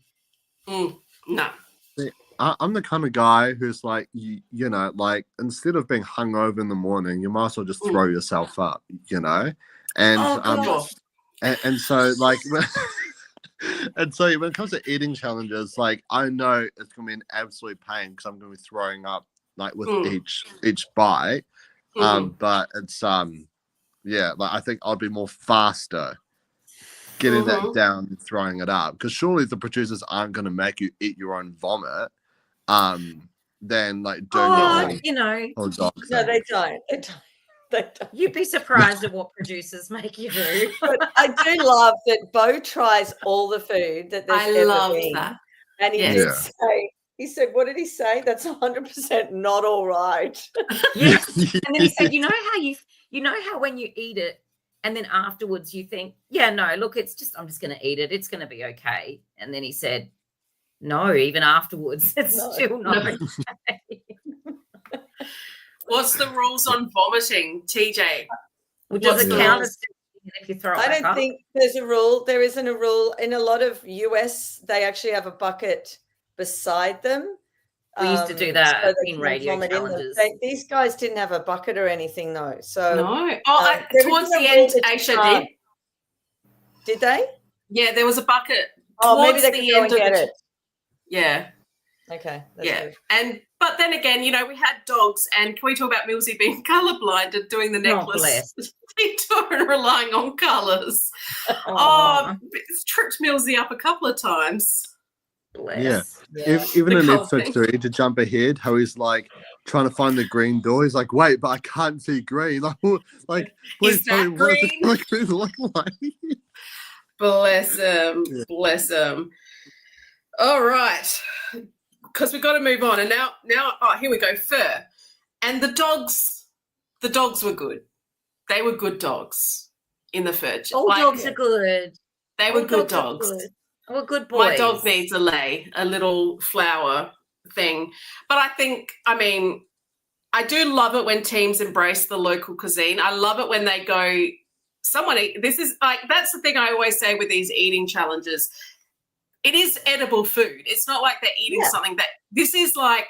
No. See, I'm the kind of guy who's like, like instead of being hungover in the morning, you might as well just throw yourself up, And and so like and so when it comes to eating challenges, like I know it's gonna be an absolute pain because I'm gonna be throwing up like with each bite. But it's like I think I'll be more faster getting that down and throwing it up because surely the producers aren't gonna make you eat your own vomit. Then like doing No, they don't. You'd be surprised at what producers make you do. But I do love that Bo tries all the food that there's ever been. That. And he did say, he said, what did he say? That's 100% not all right. Yes. And then he said, you know how when you eat it and then afterwards you think, look, I'm just going to eat it. It's going to be okay. And then he said, no, even afterwards, it's still not okay. What's the rules on vomiting, TJ? Well, does it count as if you throw it I don't think there's a rule. There isn't a rule. In a lot of US, they actually have a bucket beside them. We used to do that so they in can radio vomit in them. challenges. These guys didn't have a bucket or anything though. So No. there Towards isn't the a rule end, that you Aisha can't. did. Did they? Yeah, there was a bucket Oh, maybe towards they could the go end and of get the. it. Yeah. Okay, that's Yeah, good. but then again, you know, we had dogs, and can we talk about Millsy being colourblind and doing the necklace bless. detour and relying on colours? Aw. It's tripped Millsy up a couple of times. Bless. Yeah. Even The in colour episode thing. 3, to jump ahead, how he's like trying to find the green door. He's like, wait, but I can't see green. Like please tell that me, what does the green? colour green look like? Bless him. Yeah. Bless him. All right, because we've got to move on, and now, here we go. Fur, and the dogs were good. They were good dogs in the fur. All dogs are good. They were All good are dogs. good. We're good boys. My dog needs a little flower thing. But I do love it when teams embrace the local cuisine. I love it when they go, this is like, that's the thing I always say with these eating challenges. It is edible food. It's not like they're eating something this is like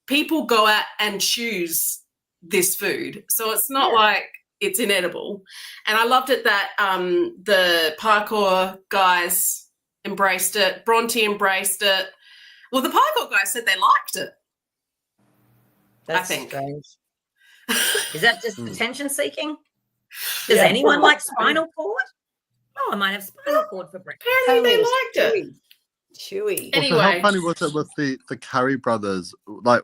people go out and choose this food. So it's not like it's inedible. And I loved it that the parkour guys embraced it. Bronte embraced it. Well, the parkour guys said they liked it. That's I think. strange. Is that just attention seeking? Does anyone like spinal cord? Oh, I might have spinal cord for breakfast. Apparently they liked it. Chewy. Anyway. Also, how funny was it with the Curry brothers? Like,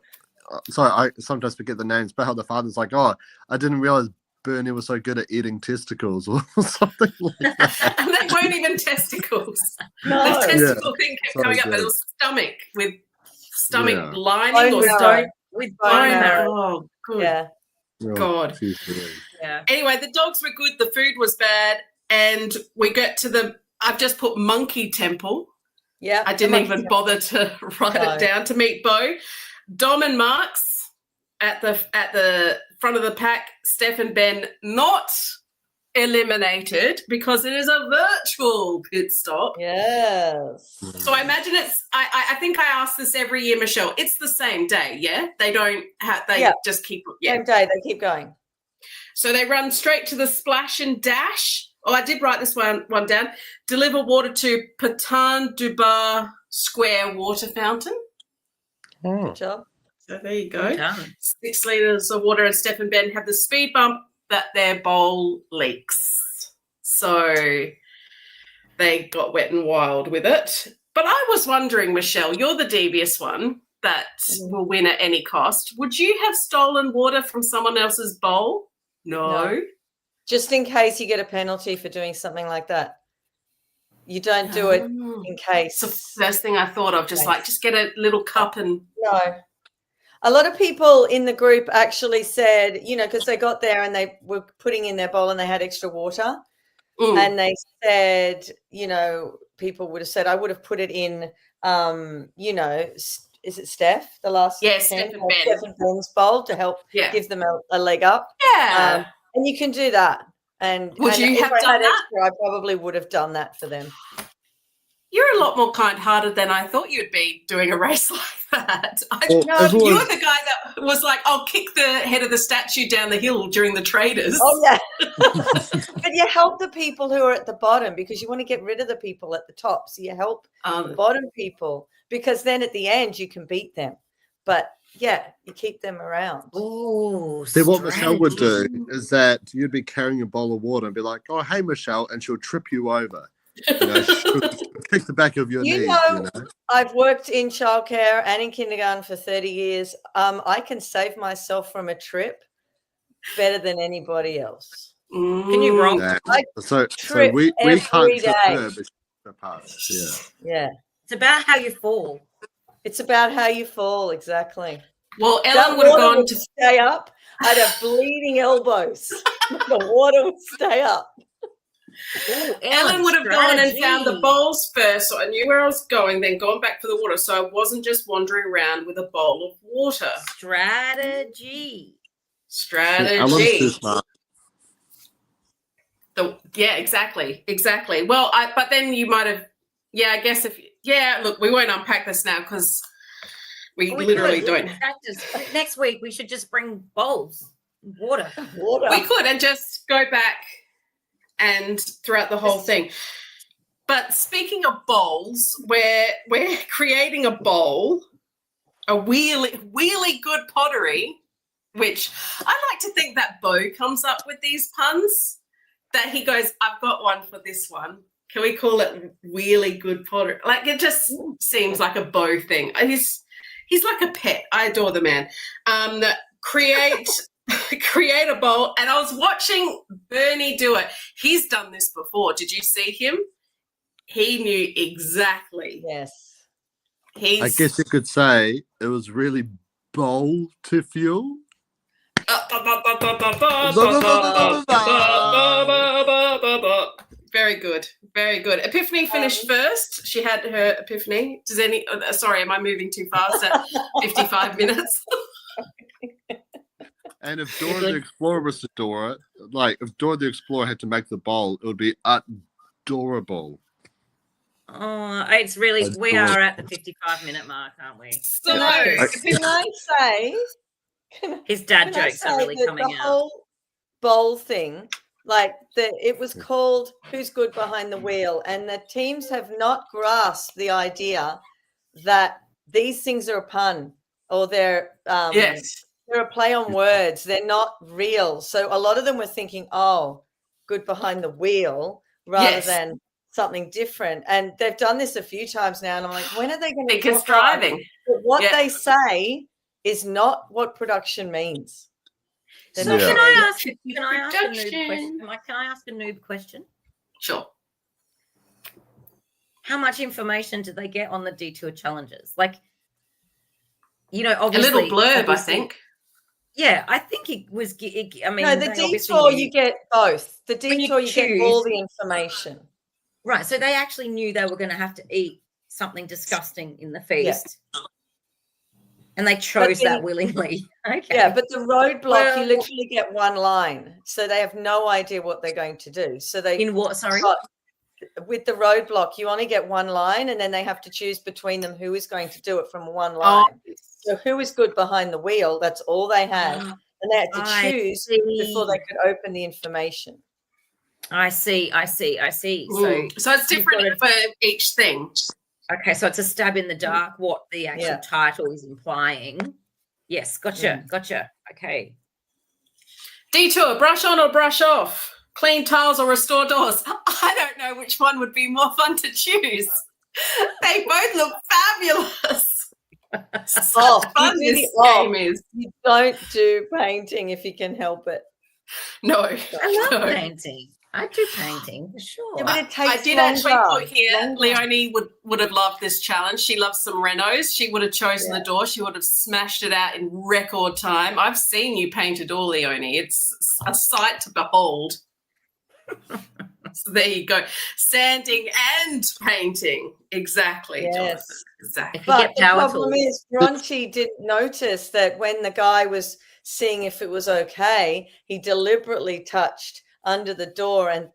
sorry, I sometimes forget the names, but how the father's like, oh, I didn't realize Bernie was so good at eating testicles or something like that. And they weren't even testicles. No. The testicle thing kept So coming up, good. but it was stomach Yeah. lining or Bone stomach. with Bone bone marrow. marrow. Oh, good. Yeah. Real God. cheesy. Yeah. Anyway, the dogs were good. The food was bad. And we get to I've just put Monkey Temple. Yeah. I didn't even bother to write it down to meet Bo. Dom and Marks at the front of the pack. Steph and Ben not eliminated because it is a virtual pit stop. Yes. So I imagine I think I ask this every year, Michelle. It's the same day, yeah? They don't have, just keep, Same day, they keep going. So they run straight to the splash and dash. Oh, I did write this one down. Deliver water to Patan Dubar Square water fountain. Good job. So there you go. Well done. 6 litres of water, and Steph and Ben have the speed bump that their bowl leaks. So they got wet and wild with it. But I was wondering, Michelle, you're the devious one that will win at any cost. Would you have stolen water from someone else's bowl? No. Just in case you get a penalty for doing something like that. You don't do it in case. It's the first thing I thought of, just get a little cup and... No. A lot of people in the group actually said, because they got there and they were putting in their bowl and they had extra water. And they said, people would have said, I would have put it in, is it Steph, the last? Yes, Steph and Ben. Steph and Ben's bowl to help give them a leg up. Yeah. And you can do that. And would you have done that? Extra, I probably would have done that for them. You're a lot more kind-hearted than I thought you'd be doing a race like that. You were the guy that was like, I'll kick the head of the statue down the hill during the traders. Oh, yeah. But you help the people who are at the bottom because you want to get rid of the people at the top. So you help the bottom people because then at the end you can beat them. But, yeah, you keep them around. Oh, see, what Michelle would do is that you'd be carrying a bowl of water and be like, oh, hey, Michelle, and she'll trip you over. She'll kick the back of your knees. I've worked in childcare and in kindergarten for 30 years. I can save myself from a trip better than anybody else. Can you roll? So we can't trip her, but she pass. Yeah. It's about how you fall. It's about how you fall, exactly. Well, Ellen would have gone to stay up. I'd have bleeding elbows. The water would stay up. Ooh, Ellen would have gone and found the bowls first, so I knew where I was going, then gone back for the water, so I wasn't just wandering around with a bowl of water. Strategy. Ellen's too smart. Exactly. Well, but then you might have, I guess look, we won't unpack this now because We We literally could don't. practice. Next week we should just bring bowls, water. We could and just go back and throughout the whole thing. But speaking of bowls, we're creating a bowl, a really good pottery, which I like to think that Bo comes up with these puns. That he goes, I've got one for this one. Can we call it really good pottery? Like it just seems like a Bo thing. He's like a pet. I adore the man. Create a bowl. And I was watching Bernie do it. He's done this before. Did you see him? He knew exactly. Yes. I guess you could say it was really bold to fuel. Very good. Very good. Epiphany finished first. She had her epiphany. Sorry, am I moving too fast at 55 minutes? And if Dora the Explorer was to Dora, like if Dora the Explorer had to make the bowl, it would be adorable. Oh, it's really, we are at the 55-minute mark, aren't we? So, Can I say? His dad jokes are really coming the out. whole bowl thing, like it was called "Who's Good Behind the Wheel," and the teams have not grasped the idea that these things are a pun or they're a play on words. They're not real. So a lot of them were thinking, "Oh, good behind the wheel," rather than something different. And they've done this a few times now, and I'm like, when are they going to? Because driving. But what they say is not what production means. So can I ask a noob question? Can I ask a noob question? Sure. How much information did they get on the detour challenges? Like, you know, obviously a little blurb, I think. Yeah, I think it was. I mean, no, the detour you get both. The detour you get all the information. Right. So they actually knew they were going to have to eat something disgusting in the feast. Yeah. And they chose that willingly. Okay. Yeah, but the roadblock, you literally get one line. So they have no idea what they're going to do. So they in what? Sorry. With the roadblock, you only get one line, and then they have to choose between them who is going to do it from one line. So who is good behind the wheel? That's all they had, and they had to choose before they could open the information. I see. So it's different for each thing. Okay, so it's a stab in the dark, what the actual title is implying. Yes, gotcha. Okay. Detour, brush on or brush off? Clean tiles or restore doors? I don't know which one would be more fun to choose. They both look fabulous. Fun this game is. You don't do painting if you can help it. No. I love painting. I do painting for sure. Yeah, but it takes I did actually put here, Leonie would have loved this challenge. She loves some renos. She would have chosen the door. She would have smashed it out in record time. I've seen you paint a door, Leonie. It's a sight to behold. So there you go. Sanding and painting. Exactly, yes. Jonathan. Exactly. But the problem is Bronte didn't notice that when the guy was seeing if it was okay, he deliberately touched under the door, and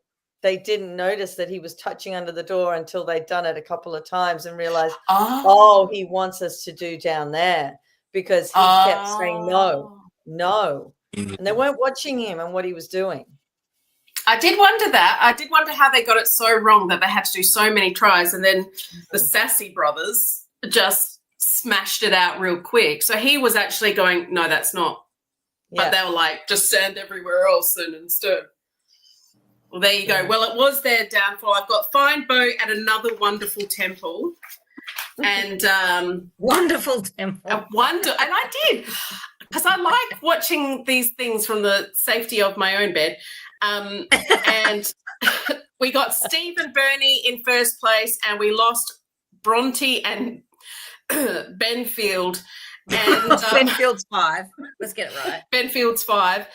they didn't notice that he was touching under the door until they'd done it a couple of times and realized, he wants us to do down there, because he kept saying no. And they weren't watching him and what he was doing. I did wonder that. I did wonder how they got it so wrong that they had to do so many tries, and then the Sassy brothers just smashed it out real quick. So he was actually going, no, that's not. But they were like, just sand everywhere else and instead. Well, there you go. Well, it was their downfall. I've got Find Bo at another wonderful temple. And wonderful temple. And I did, because I like watching these things from the safety of my own bed. And we got Steve and Bernie in first place, and we lost Bronte and Benfield. And Benfield's 5. Let's get it right. Benfield's 5.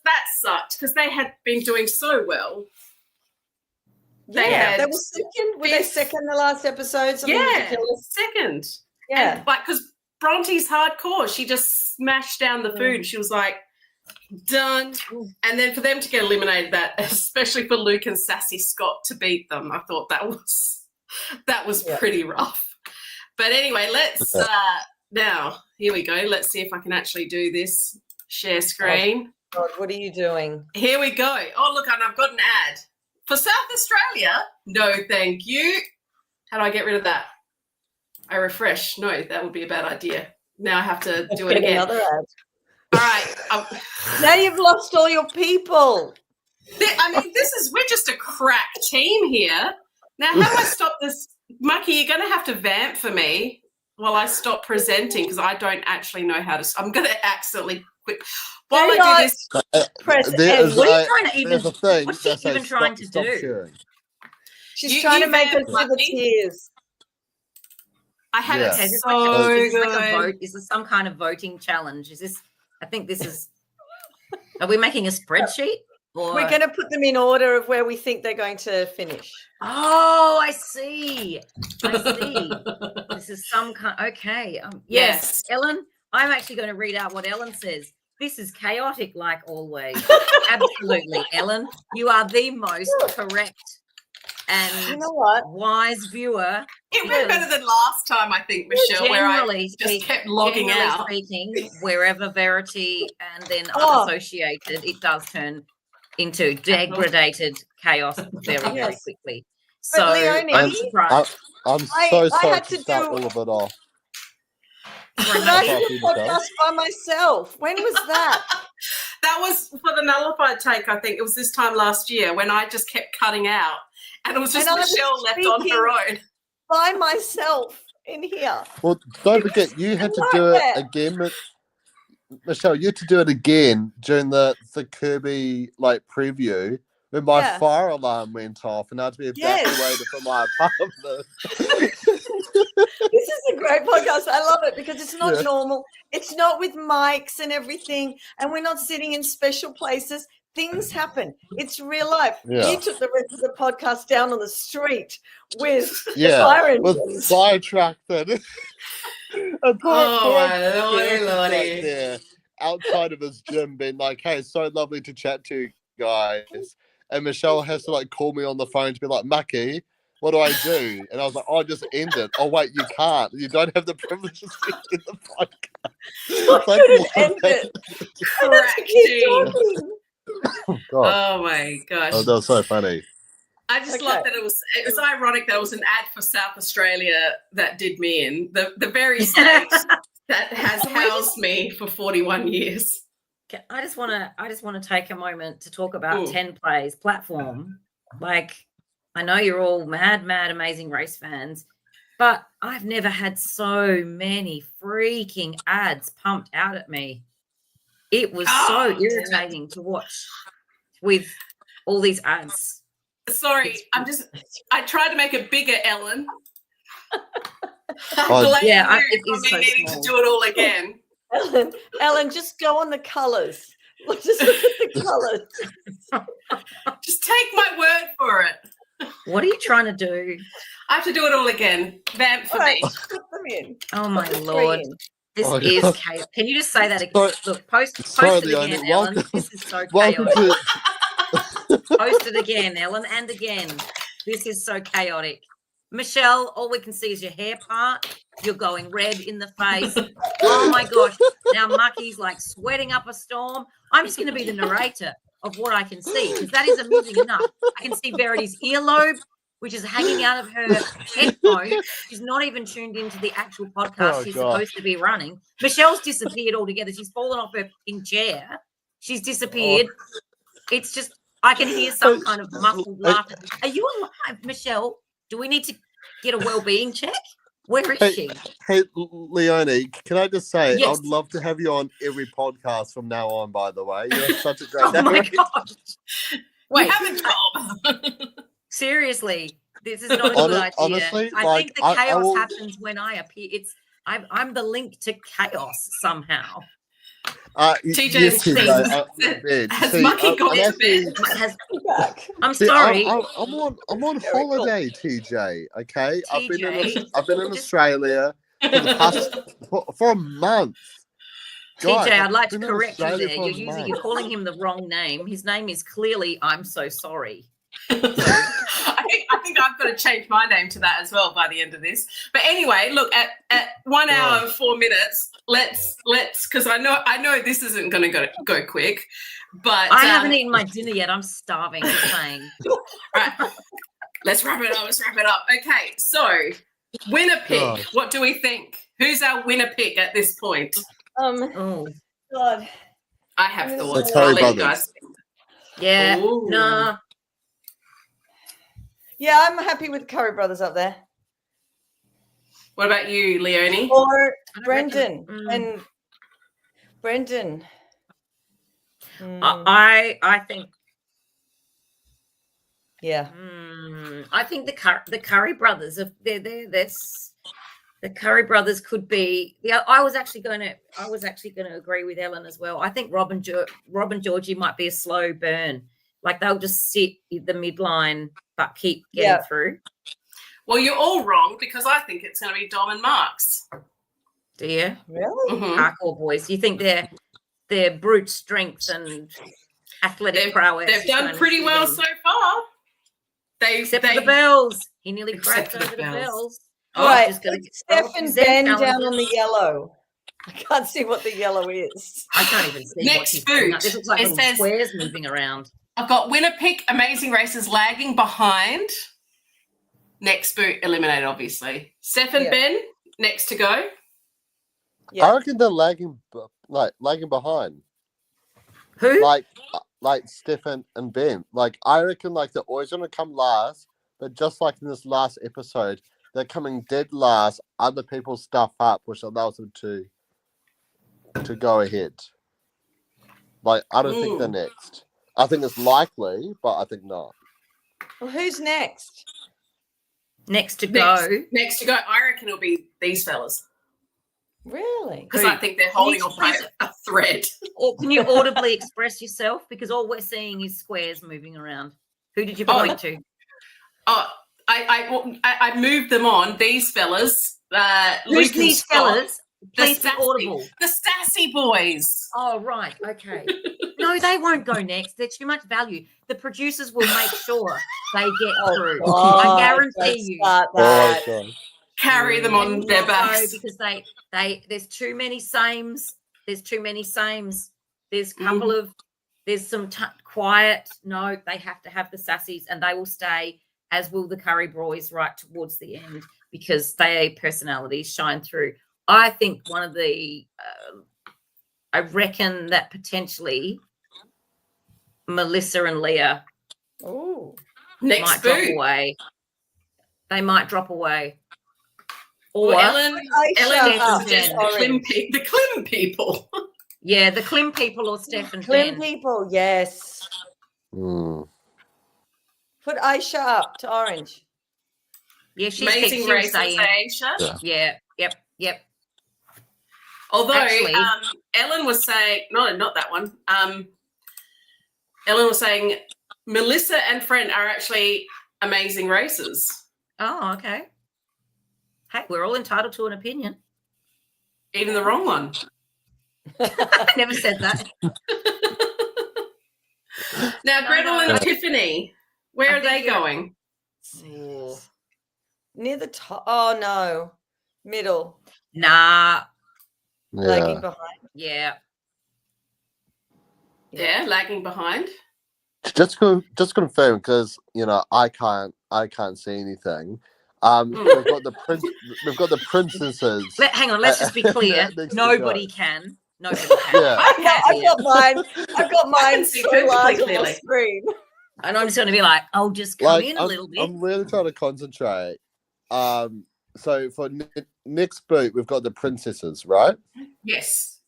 That sucked, because they had been doing so well. They were second. Were they second the last episode? Second. Yeah. And, because Bronte's hardcore. She just smashed down the food. She was like, done. And then for them to get eliminated, that, especially for Luke and Sassy Scott to beat them, I thought that was pretty rough. But anyway, let's now. Here we go. Let's see if I can actually do this. Share screen. God, what are you doing? Here we go. Oh, look, and I've got an ad for South Australia. No, thank you. How do I get rid of that? I refresh. No, that would be a bad idea. Now I have to do it again. Another ad. All right. Now you've lost all your people. I mean, we're just a crack team here. Now, how do I stop this? Mucky, you're going to have to vamp for me while I stop presenting because I don't actually know how to. I'm going to accidentally quit. While I do this, press what are you trying to even? Thing What's she even trying to do? Sharing. She's trying to make us see the tears. I had it Okay, is this so like a vote? Is this some kind of voting challenge? Is this? I think this is. Are we making a spreadsheet? Or... We're going to put them in order of where we think they're going to finish. Oh, I see. This is some kind. Okay. Yes, Ellen. I'm actually going to read out what Ellen says. This is chaotic, like always. Absolutely, Ellen. You are the most correct and you know what? wise viewer. It went better than last time, I think, Michelle, where I just kept logging out. Speaking, wherever Verity and then unassociated, it does turn into degraded chaos very, very quickly. So Leonie, I'm surprised. I'm so sorry to start all of it off. I did a podcast by myself. When was that? That was for the nullified take, I think. It was this time last year when I just kept cutting out. And it was just Michelle left on her own. By myself in here. Well, don't forget, you had to do it again. Michelle, you had to do it again during the Kirby preview when my fire alarm went off and I had to be evacuated from my apartment. This is a great podcast. I love it because it's not normal. It's not with mics and everything, and we're not sitting in special places. Things happen. It's real life. Yeah. You took the rest of the podcast down on the street with fire engines. With fire truck then. Lordy. There, outside of his gym being like, hey, it's so lovely to chat to you guys. And Michelle has to call me on the phone to be like, Mucky, what do I do? And I was like, oh, just end it. Oh, wait, you can't. You don't have the privilege to speak in the podcast. I couldn't end it. Keep talking. Oh, God. Oh my gosh. Oh, that was so funny. I just love that it was ironic that it was an ad for South Australia that did me in. The very state that has housed me for 41 years. I just want to take a moment to talk about 10 Plays platform. I know you're all mad, amazing race fans, but I've never had so many freaking ads pumped out at me. It was so irritating to watch with all these ads. Sorry, I tried to make it bigger, Ellen. It is so needing small. to do it all again. Ellen, just go on the colours. Just look at the colours. Just take my word for it. What are you trying to do? I have to do it all again. Vamp for me. Put them in. Oh my Lord. This is chaos. Can you just say that again? Look, post it again, Ellen. This is so chaotic. Post it again, Ellen, and again. This is so chaotic. Michelle, all we can see is your hair part. You're going red in the face. Oh my gosh. Now Mucky's sweating up a storm. I'm just going to be the narrator of what I can see because that is amusing enough. I can see Verity's earlobe, which is hanging out of her headphone. She's not even tuned into the actual podcast she's supposed to be running. Michelle's disappeared altogether. She's fallen off her fucking chair. She's disappeared. It's just, I can hear some kind of muffled laughter. Are you alive, Michelle? Do we need to get a well-being check? Where is she? Hey, Leonie, can I just say, Yes. I'd love to have you on every podcast from now on, by the way. You're such a great Oh my narrator. gosh. Wait, You have a job. seriously, this is not a good idea. Honestly, I think the chaos happens when I appear. I'm the link to chaos somehow. TJ, yes, TJ, has Mucky gone to bed? I'm sorry. I'm on holiday, TJ. Okay, TJ. I've been in Australia for the past for a month. TJ, God, I'd like to been in correct you Australia there. for a You're month. calling him the wrong name. His name is clearly I'm so sorry. I think I've got to change my name to that as well by the end of this. But anyway, look, at 1 hour and 4 minutes, let's because I know this isn't going to go quick. But I haven't eaten my dinner yet. I'm starving. Just saying. Right. Let's wrap it up. Okay, so winner pick. What do we think? Who's our winner pick at this point? God. I have thoughts. The Curry I'll let you brothers. guys. Yeah. Ooh. No. Yeah, I'm happy with the Curry brothers up there. What about you, Leonie? Or I Brendan reckon- and Brendan. I think. Yeah. I think the Curry brothers. The Curry brothers could be. Yeah, I was actually going to agree with Ellen as well. I think Rob and Georgie might be a slow burn. Like they'll just sit in the midline but keep getting through. Well, you're all wrong because I think it's going to be Dom and Marks. Do you? Really? Mhm. Hardcore boys. Do you think their brute strength and athletic prowess? They've done pretty well so far. Except for the bells. He nearly Except crashed for the over the bells. bells. All right. just gonna get Steph and Ben down on the yellow. I can't see what the yellow is. I can't even see Next what she's doing. boot. This looks like It little says- squares moving around. I've got winner pick, Amazing Races lagging behind. Next boot eliminated, obviously. Steph and Ben next to go. Yeah. I reckon they're lagging behind. Who? Like Stefan and Ben. Like I reckon like they're always gonna come last, but just like in this last episode, they're coming dead last. Other people stuff up, which allows them to go ahead. Like I don't think they're next. I think it's likely, but I think not. Well, who's next? Next to go. Next to go. I reckon it'll be these fellas Really? because I think they're holding on by a thread. Or can you audibly express yourself? Because all we're seeing is squares moving around. Who did you point to? Oh, I moved them on. These fellas. Who's Luke and these Scott, fellas? Please be audible. The sassy boys. Oh, right. Okay. No, they won't go next. They're too much value. The producers will make sure they get through. I guarantee you. Carry them on their backs. Because there's too many sames. There's There's a couple of, there's some quiet. No, they have to have the sassies and they will stay, as will the Curry boys right towards the end because their personalities shine through. I think one of the, I reckon that potentially Melissa and Leah might drop away. They might drop away. Or well, Ellen the Klim people. Yeah, the Klim people or Steph and Klim Ben. people, yes. Mm. Put Aisha up to orange. Yeah, she's Amazing Races, Aisha. Yeah, yep. Although Actually, Ellen was saying, no, not that one. Ellen was saying Melissa and Friend are actually Amazing Races. Oh, okay. Hey, we're all entitled to an opinion. Even the wrong one. I never said that. Now, Gretel and Tiffany, where are they going? Near the top. Oh, no. Middle. Nah. Lagging behind. Yeah. Yeah, lagging behind. Just confirm because I can't see anything. We've got the princesses. Hang on, let's just be clear. Nobody can. Nobody can. Yeah. I've got mine. I've got mine so large on the screen. And I'm just going to be like, I'll just come in a little bit. I'm really trying to concentrate. So for next boot, we've got the princesses, right? Yes.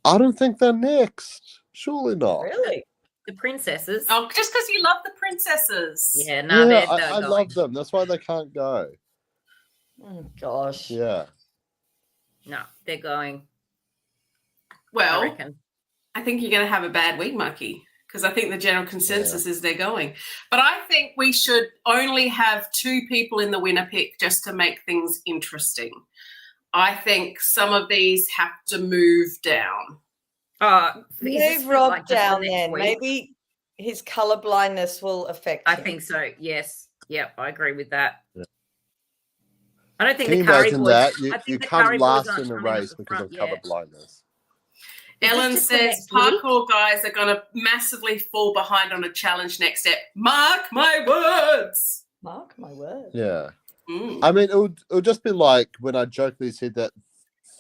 I don't think they're next. Surely not. Really? The princesses. Oh, just because you love the princesses. Yeah, no, Yeah, they're I love them. That's why they can't go. Oh, gosh. Yeah. No, they're going. Well, I reckon. I think you're going to have a bad week, Mucky, because I think the general consensus is they're going. But I think we should only have 2 people in the winner pick just to make things interesting. I think some of these have to move down. Move Rob down then. Maybe his color blindness will affect I him. think so. Yes. Yep. I agree with that. Yeah. I don't think Can the you Curry imagine boys. that? I You think the can't Curry boys last aren't in a coming up race the because front of color yet. blindness. Is this Ellen just for says next week? parkour guys are going to massively fall behind on a challenge next step. Mark my words. Mark my word. Yeah. Mm. I mean, it'll just be like when I jokingly said that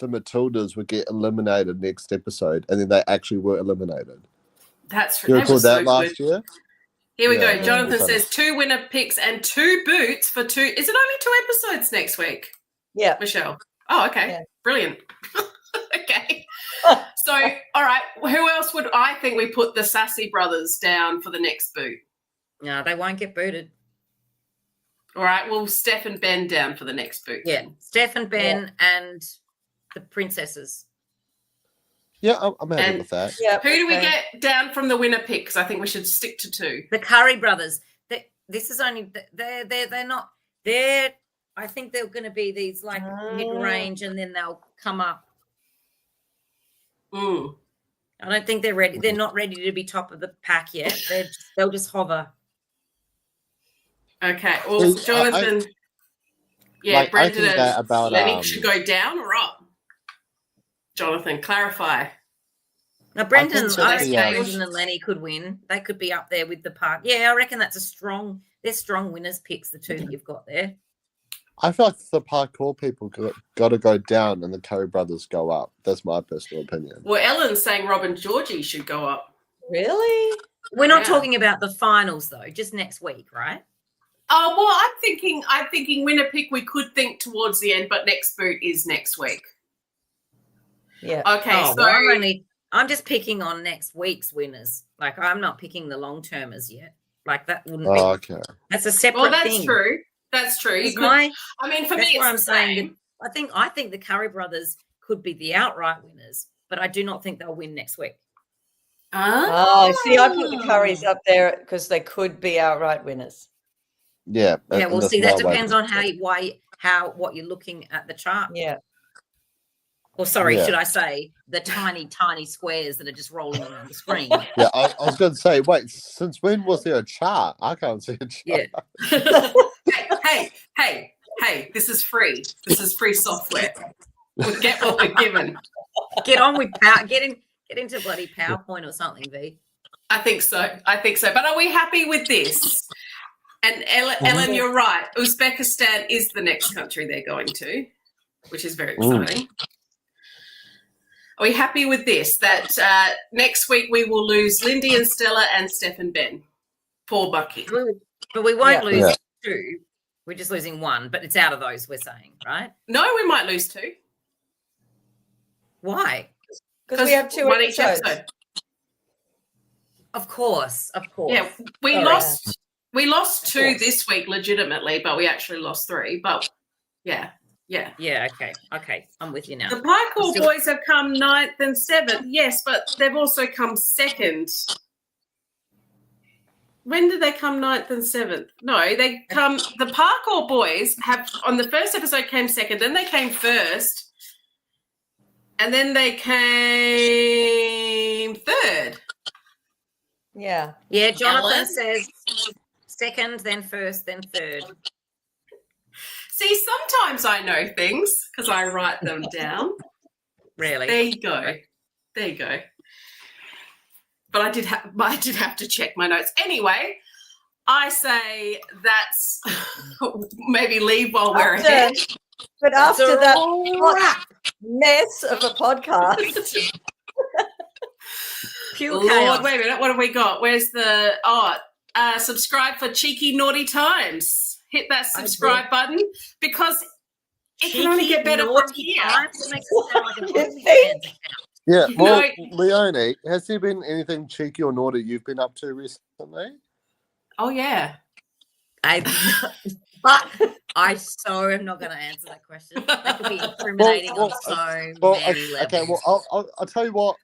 the Matildas would get eliminated next episode, and then they actually were eliminated. That's Do you they recall were that so last good. year? Here we Yeah, go. Jonathan funny. says 2 winner picks and 2 boots for 2. Is it only 2 episodes next week, Yeah. Michelle? Oh, okay. Yeah. Brilliant. Okay. So, all right. Who else would I think we put the Sassy brothers down for the next boot? No, they won't get booted. All right. Well, Steph and Ben down for the next boot. Yeah. then. Steph and Ben and the princesses. Yeah, I'm happy And with that. Yeah. Who do we okay. get down from the winner pick? Because I think we should stick to 2. The Curry brothers. This is only they're not they're. I think they're going to be these like mid-range, and then they'll come up. Mm. I don't think they're ready. They're not ready to be top of the pack yet. They'll just hover. Okay. Well, See, Jonathan. I Brendan think that and about, Lenny should go down or up? Jonathan, clarify. Now, Brendan, think I that reckon the, Brendan and Lenny could win. They could be up there with the park. Yeah, I reckon that's they're strong winners picks, the 2 that you've got there. I feel like the parkour people got to go down and the Curry brothers go up. That's my personal opinion. Well, Ellen's saying Rob and Georgie should go up. Really? We're not Yeah. talking about the finals though, just next week, right? Oh, well, I'm thinking winner pick we could think towards the end, but next boot is next week. Yeah. Okay, Oh, so well, I'm just picking on next week's winners. Like I'm not picking the long termers yet. Like that wouldn't be. Okay. That's a separate well, that's thing. true. That's true. You It's could, I mean, for me, that's it's why I'm the saying same. that I think the Curry brothers could be the outright winners, but I do not think they'll win next week. Oh, see, I put the Currys up there because they could be outright winners. Yeah. Yeah, and well, that's see, that my way depends to on think. what you're looking at the chart. Yeah. Or sorry, Yeah. should I say the tiny, tiny squares that are just rolling around the screen? Yeah, I was going to say, wait, since when was there a chart? I can't see a chart. Yeah. hey, this is free. This is free software. We'll get what we're given. Get on with power. Get into bloody PowerPoint or something, V. I think so. But are we happy with this? And Ellen, you're right. Uzbekistan is the next country they're going to, which is very exciting. Are we happy with this? That next week we will lose Lindy and Stella and Steph and Ben. Poor Mucky. But we won't lose Yeah. 2. We're just losing 1, but it's out of those we're saying, right? No, we might lose 2. Because Why? we have 2 one each episodes. episode. Of course. Yeah, we Sorry. lost 2 course. this week legitimately, but we actually lost 3. But yeah. Yeah, okay. I'm with you now. The parkour Still- boys have come 9th and 7th, yes, but they've also come 2nd. When did they come 9th and 7th? No, the parkour boys have, on the first episode came 2nd, then they came 1st, and then they came 3rd. Yeah. Yeah, Jonathan Ellen? says 2nd, then 1st, then 3rd. See, sometimes I know things because I write them down. Really? There you go. But I did have to check my notes. Anyway, I say that's maybe leave while we're ahead. But after It's a that wrap. mess of a podcast, Pure Lord, chaos. wait a minute. What have we got? Where's the subscribe for Cheeky Naughty Times. Hit that subscribe button because it can only get better from here. Times. It makes it sound like an You OnlyFans think? account. Yeah, well, No. Leonie, has there been anything cheeky or naughty you've been up to recently? Oh yeah. But I so am not going to answer that question. That could be incriminating on so many levels. Okay, well, I'll tell you what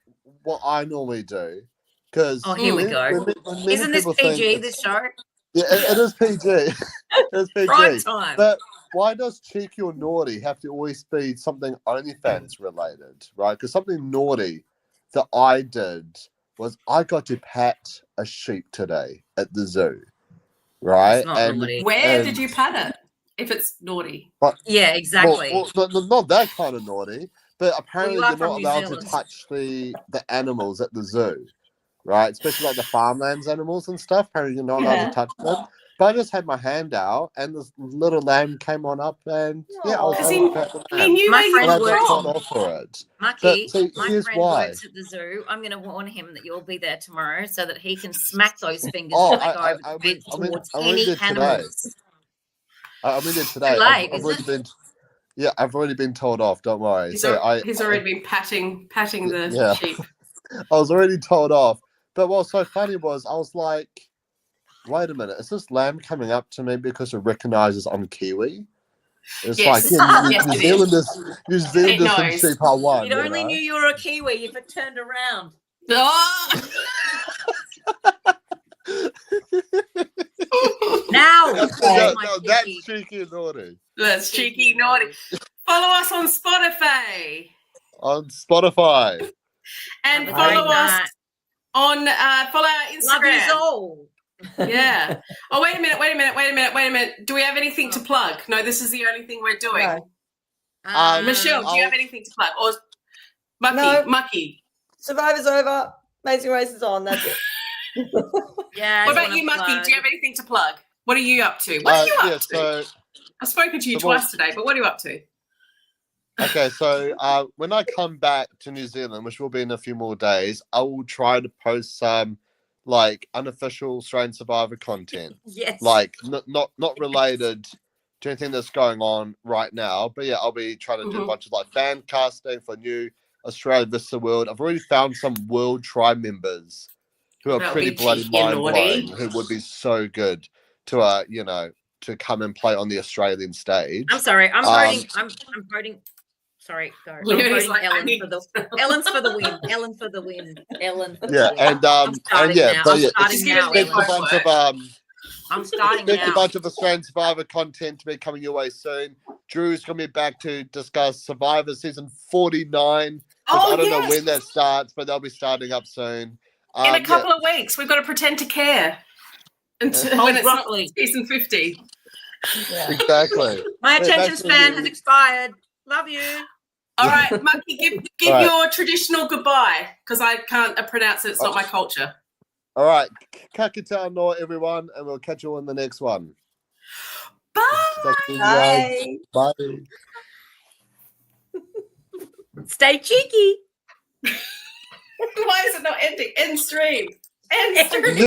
I normally do. Because Oh, here we go. Isn't this PG, this show? Yeah, it is PG. It is PG. Prime time. But why does cheeky or naughty have to always be something OnlyFans related, right? Because something naughty that I did was I got to pet a sheep today at the zoo, right? That's not naughty. Where did you pat it? If it's naughty. Yeah, exactly. Not that kind of naughty, but apparently you are you're from not New allowed Zealand. to touch the animals at the zoo, right? Especially like the farmlands animals and stuff. Apparently you're not allowed Yeah. to touch them. But I just had my hand out, and this little lamb came on up, and I was Does able to pet the He lamb. knew My where you friend And I were got told from. off for it. Mucky, But see, my here's friend why. works at the zoo. I'm going to warn him that you'll be there tomorrow so that he can smack those fingers Oh, when they go over the fence towards I any did today. animals. I'm in there today. Too late, I've is already it? been. Yeah, I've already been told off. Don't worry. He's, So he's already been patting the Yeah. sheep. I was already told off. But what was so funny was I was like, wait a minute, is this lamb coming up to me because it recognizes I'm Kiwi? It's Yes. like, yeah, Yes, New it is. New Zealanders and knows. sheep are one. It only you know? knew you were a Kiwi if it turned around. Oh! Now, No, my no, that's cheeky. cheeky and naughty. That's cheeky naughty. Follow us on Spotify On Spotify. and Have a follow great us night. on follow our Love you Instagram. all. Yeah. Oh, wait a minute. Do we have anything to plug? No, this is the only thing we're doing. No. Michelle, do you have anything to plug? Or Mucky? No. Mucky. Survivor's over. Amazing Race is on. That's it. Yeah. What about you, Mucky? Do you have anything to plug? What are you up to? What are you up to? So, I've spoken to you so what- twice today, but what are you up to? okay, so when I come back to New Zealand, which will be in a few more days, I will try to post some like unofficial Australian Survivor content, Yes. like not related to anything that's going on right now. But yeah, I'll be trying to do a bunch of like fan casting for new Australia vs the World. I've already found some World Tri members who are That'll pretty be bloody cheeky and mind blowing, naughty. who would be so good to to come and play on the Australian stage. I'm sorry. I'm voting. I'm voting. Sorry, go. I'm Leonie's voting like, I Ellen need- for the Ellen's for the win. Ellen for the win. Ellen. For Yeah, the win. and I'm starting now. but I'm yeah, starting Just now. give us expect a Ellen. bunch of I'm starting expect a now. bunch of Australian Survivor content to be coming your way soon. Drew's gonna be back to discuss Survivor season 49. which Oh, I don't know yes. when that starts, but they'll be starting up soon. In a couple of weeks, we've got to pretend to care until when it's not Broccoli. season 50. Yeah. Exactly. My Yeah, attention that's span really- has expired. Love you. All right, Monkey, give All right. your traditional goodbye because I can't pronounce it. It's not my culture. All right, kakita no everyone, and we'll catch you on the next one. Bye. Thank you, guys. Bye. Bye. Stay cheeky. Why is it not ending? End stream. End stream.